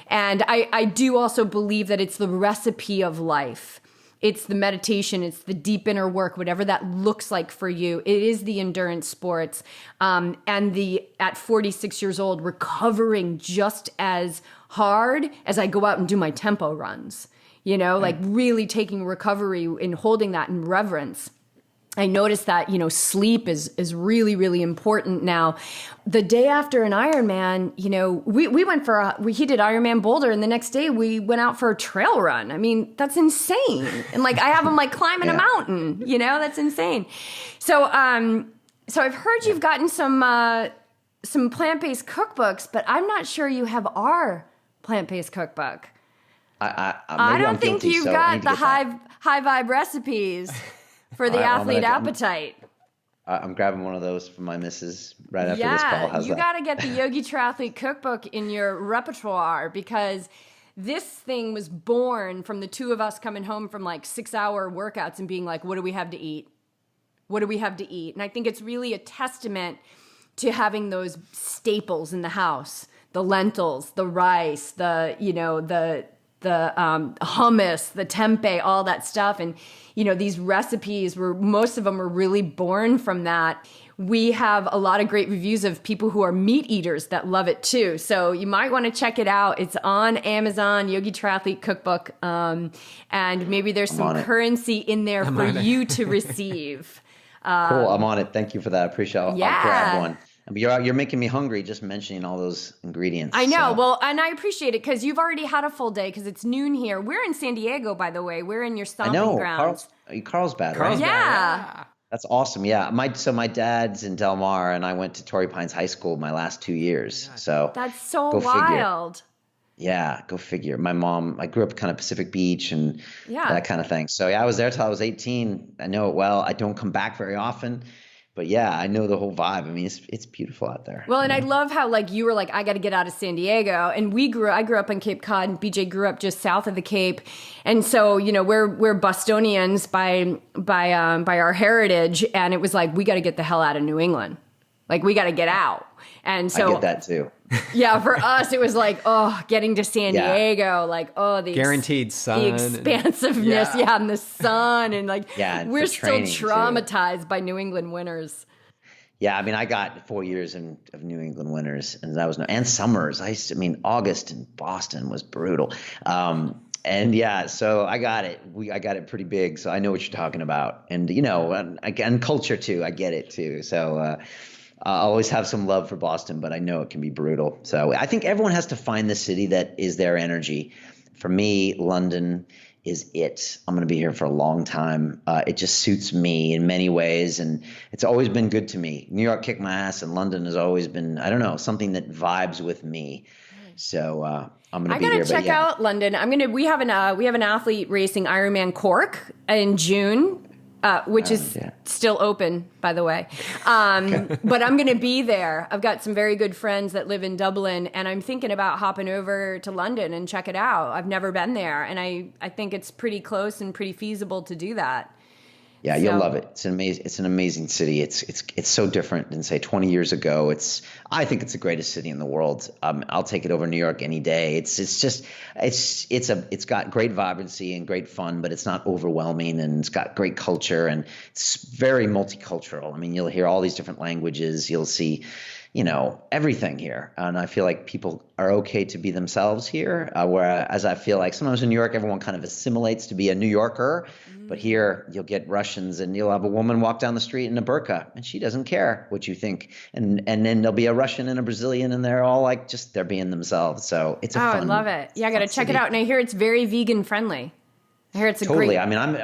And I do also believe that it's the recipe of life. It's the meditation, it's the deep inner work, whatever that looks like for you. It is the endurance sports. And at 46 years old, recovering just as hard as I go out and do my tempo runs, like really taking recovery and holding that in reverence. I noticed that, sleep is really, really important now. The day after an Ironman, we went he did Ironman Boulder, and the next day we went out for a trail run. I mean, that's insane. And like, I have him like climbing a mountain, that's insane. So, so I've heard you've gotten some some plant-based cookbooks, but I'm not sure you have our plant-based cookbook. I don't think you've got the high vibe recipes for the athlete appetite. I'm grabbing one of those for my missus right after this call. How's you got to get the Yogi Triathlete Cookbook in your repertoire, because this thing was born from the two of us coming home from like 6-hour workouts and being like, what do we have to eat? What do we have to eat? And I think it's really a testament to having those staples in the house, the lentils, the rice, the hummus, the tempeh, all that stuff. And, these recipes most of them were really born from that. We have a lot of great reviews of people who are meat eaters that love it too. So you might want to check it out. It's on Amazon, Yogi Triathlete Cookbook. And maybe there's some currency in there for you to receive. Cool. I'm on it. Thank you for that. I appreciate it. I'll grab one. But you're making me hungry just mentioning all those ingredients. I know. So. Well, and I appreciate it because you've already had a full day because it's noon here. We're in San Diego, by the way. We're in your stomping grounds. Carlsbad, right? Yeah. That's awesome. Yeah. My dad's in Del Mar, and I went to Torrey Pines High School my last 2 years. So that's so wild. Figure. Yeah, go figure. My mom, I grew up kind of Pacific Beach and that kind of thing. So I was there till I was 18. I know it well. I don't come back very often. But yeah, I know the whole vibe. I mean, it's beautiful out there. Well, and I love how you were like, I got to get out of San Diego, and I grew up on Cape Cod, and BJ grew up just south of the Cape, and so we're Bostonians by our heritage, and it was like we got to get the hell out of New England, like we got to get out, and so I get that too. Yeah, for us it was like getting to San Diego, like the guaranteed sun, the expansiveness, and the sun, and we're still traumatized by New England winters. Yeah, I mean, I got 4 years of New England winters, and that was and summers. August in Boston was brutal. And yeah, so I got it. I got it pretty big, so I know what you're talking about, and and culture too. I get it too. So. I always have some love for Boston, but I know it can be brutal. So I think everyone has to find the city that is their energy. For me, London is it. I'm going to be here for a long time. It just suits me in many ways, and it's always been good to me. New York kicked my ass, and London has always been, I don't know, something that vibes with me. So I'm going to be here. I got to check out London. We have an athlete racing Ironman Cork in June. Which is still open, by the way. But I'm going to be there. I've got some very good friends that live in Dublin, and I'm thinking about hopping over to London and check it out. I've never been there, and I think it's pretty close and pretty feasible to do that. Yeah, you'll love it. It's an amazing city. It's so different than say 20 years ago. I think it's the greatest city in the world. I'll take it over New York any day. It's got great vibrancy and great fun, but it's not overwhelming, and it's got great culture, and it's very multicultural. I mean, you'll hear all these different languages. You'll see, everything here. And I feel like people are okay to be themselves here. Whereas I feel like sometimes in New York, everyone kind of assimilates to be a New Yorker. But here you'll get Russians, and you'll have a woman walk down the street in a burqa, and she doesn't care what you think. And then there'll be a Russian and a Brazilian, and they're all like they're being themselves. So it's fun. I love it. Yeah, I got to check it out. And I hear it's very vegan friendly. I hear it's totally. I mean,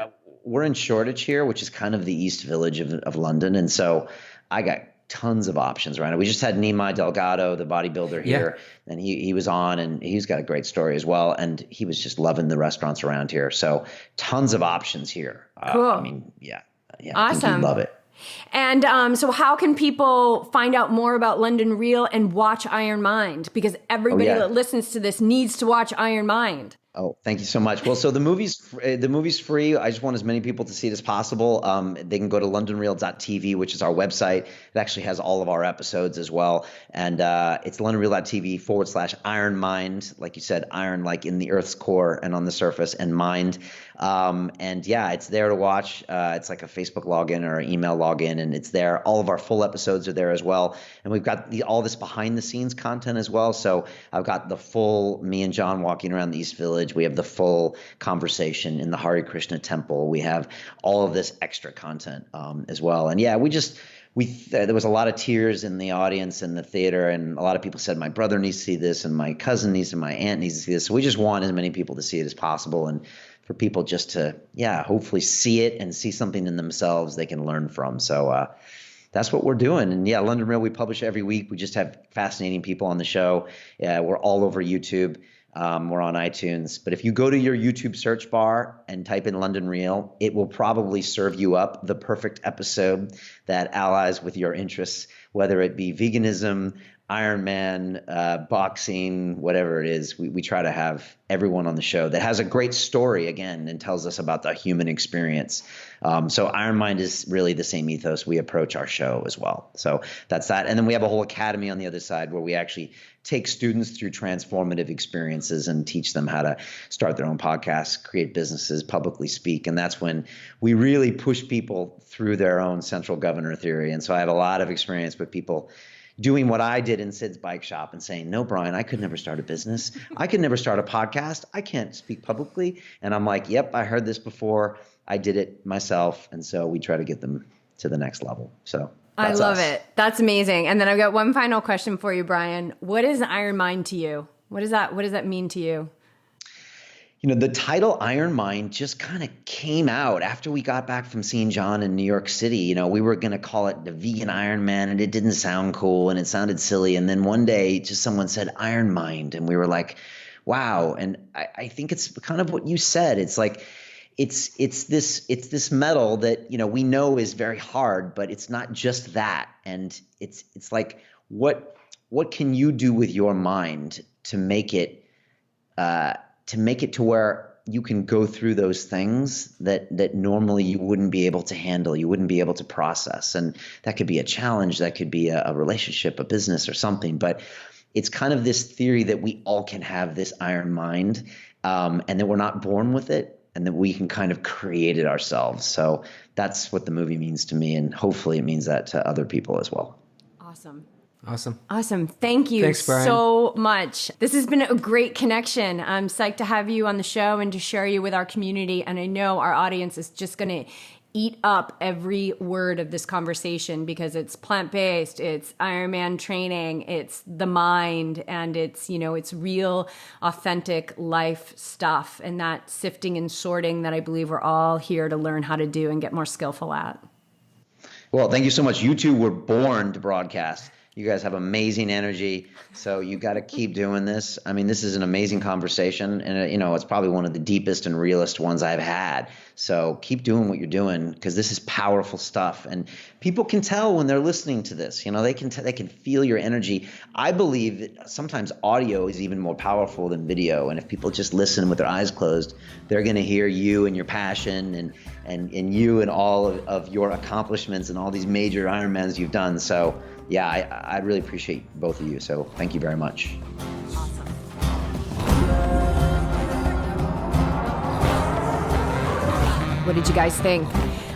we're in Shoreditch here, which is kind of the East Village of London, and so I got tons of options around it. We just had Nimai Delgado, the bodybuilder here, and he was on, and he's got a great story as well. And he was just loving the restaurants around here. So tons of options here. Cool. I mean, yeah. Awesome. I think you'd love it. And so how can people find out more about London Real and watch IronMind? Because everybody that listens to this needs to watch IronMind. Oh, thank you so much. Well, so the movie's free. I just want as many people to see it as possible. They can go to londonreal.tv, which is our website. It actually has all of our episodes as well. And it's londonreal.tv/IronMind. Like you said, iron like in the Earth's core and on the surface, and mind. And yeah, it's there to watch. It's like a Facebook login or an email login, and it's there. All of our full episodes are there as well. And we've got all this behind the scenes content as well. So I've got the full me and John walking around the East Village. We have the full conversation in the Hare Krishna temple. We have all of this extra content as well. And yeah, there was a lot of tears in the audience in the theater, and a lot of people said, my brother needs to see this, and my cousin needs, and my aunt needs to see this. So we just want as many people to see it as possible, and for people just to, hopefully see it and see something in themselves they can learn from. So that's what we're doing. And yeah, London Real, we publish every week. We just have fascinating people on the show. We're all over YouTube. We're on iTunes. But if you go to your YouTube search bar and type in London Real, it will probably serve you up the perfect episode that allies with your interests, whether it be veganism, Ironman, boxing, whatever it is. We try to have everyone on the show that has a great story, again, and tells us about the human experience. So IronMind is really the same ethos we approach our show as well. So that's that. And then we have a whole academy on the other side where we actually take students through transformative experiences and teach them how to start their own podcasts, create businesses, publicly speak. And that's when we really push people through their own central governor theory. And so I have a lot of experience with people doing what I did in Sid's bike shop and saying, no, Brian, I could never start a business. I could never start a podcast. I can't speak publicly. And I'm like, yep, I heard this before. I did it myself. And so we try to get them to the next level. So I love it. That's amazing. And then I've got one final question for you, Brian. What is IronMind to you? What does that mean to you? You know, the title IronMind just kind of came out after we got back from seeing John in New York City. You know, we were going to call it the Vegan Ironman, and it didn't sound cool and it sounded silly. And then one day just someone said IronMind, and we were like, wow. And I think it's kind of what you said. It's like, it's this metal that, you know, we know is very hard, but it's not just that. And it's like, what can you do with your mind to make it to where you can go through those things that normally you wouldn't be able to handle, you wouldn't be able to process. And that could be a challenge, that could be a relationship, a business or something. But it's kind of this theory that we all can have this iron mind, and that we're not born with it, and that we can kind of create it ourselves. So that's what the movie means to me, and hopefully it means that to other people as well. Awesome. Thank you. Thanks, Brian. So much. This has been a great connection. I'm psyched to have you on the show and to share you with our community. And I know our audience is just going to eat up every word of this conversation because it's plant-based, it's Ironman training, it's the mind, and it's, you know, it's real, authentic life stuff. And that sifting and sorting that I believe we're all here to learn how to do and get more skillful at. Well, thank you so much. You two were born to broadcast. You guys have amazing energy, so you got to keep doing this. I mean, this is an amazing conversation, and you know, it's probably one of the deepest and realest ones I've had. So keep doing what you're doing, because this is powerful stuff, and people can tell when they're listening to this. You know, they can feel your energy. I believe that sometimes audio is even more powerful than video, and if people just listen with their eyes closed, they're going to hear you and your passion and you and all of your accomplishments and all these major Ironmans you've done. So yeah, I really appreciate both of you. So thank you very much. Awesome. What did you guys think?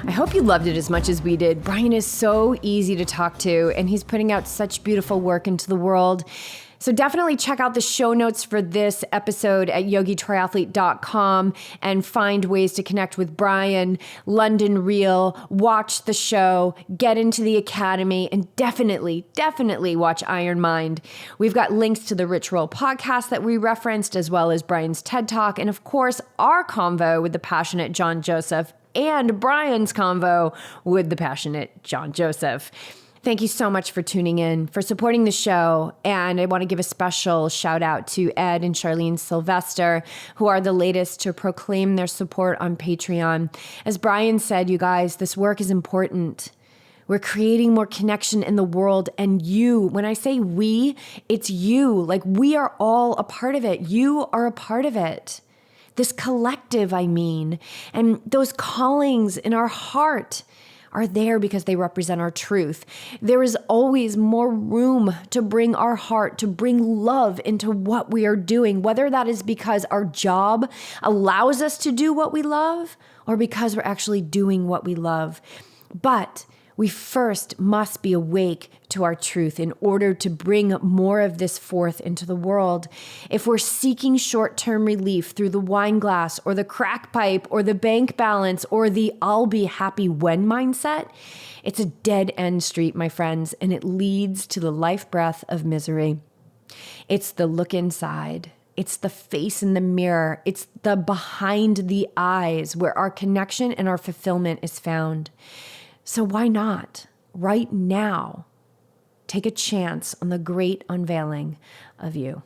I hope you loved it as much as we did. Brian is so easy to talk to, and he's putting out such beautiful work into the world. So definitely check out the show notes for this episode at yogitriathlete.com and find ways to connect with Brian, London Real, watch the show, get into the academy, and definitely watch IronMind. We've got links to the Rich Roll podcast that we referenced, as well as Brian's TED Talk, and of course, our convo with the passionate John Joseph and Brian's convo with the passionate John Joseph. Thank you so much for tuning in, for supporting the show. And I want to give a special shout out to Ed and Charlene Sylvester, who are the latest to proclaim their support on Patreon. As Brian said, you guys, this work is important. We're creating more connection in the world. And you, when I say we, it's you. Like, we are all a part of it. You are a part of it. This collective, I mean, and those callings in our heart are there because they represent our truth. There is always more room to bring our heart, to bring love into what we are doing, whether that is because our job allows us to do what we love or because we're actually doing what we love. But we first must be awake to our truth in order to bring more of this forth into the world. If we're seeking short-term relief through the wine glass or the crack pipe or the bank balance or the I'll be happy when mindset, it's a dead-end street, my friends, and it leads to the life breath of misery. It's the look inside. It's the face in the mirror. It's the behind the eyes where our connection and our fulfillment is found. So why not? right now, take a chance on the great unveiling of you.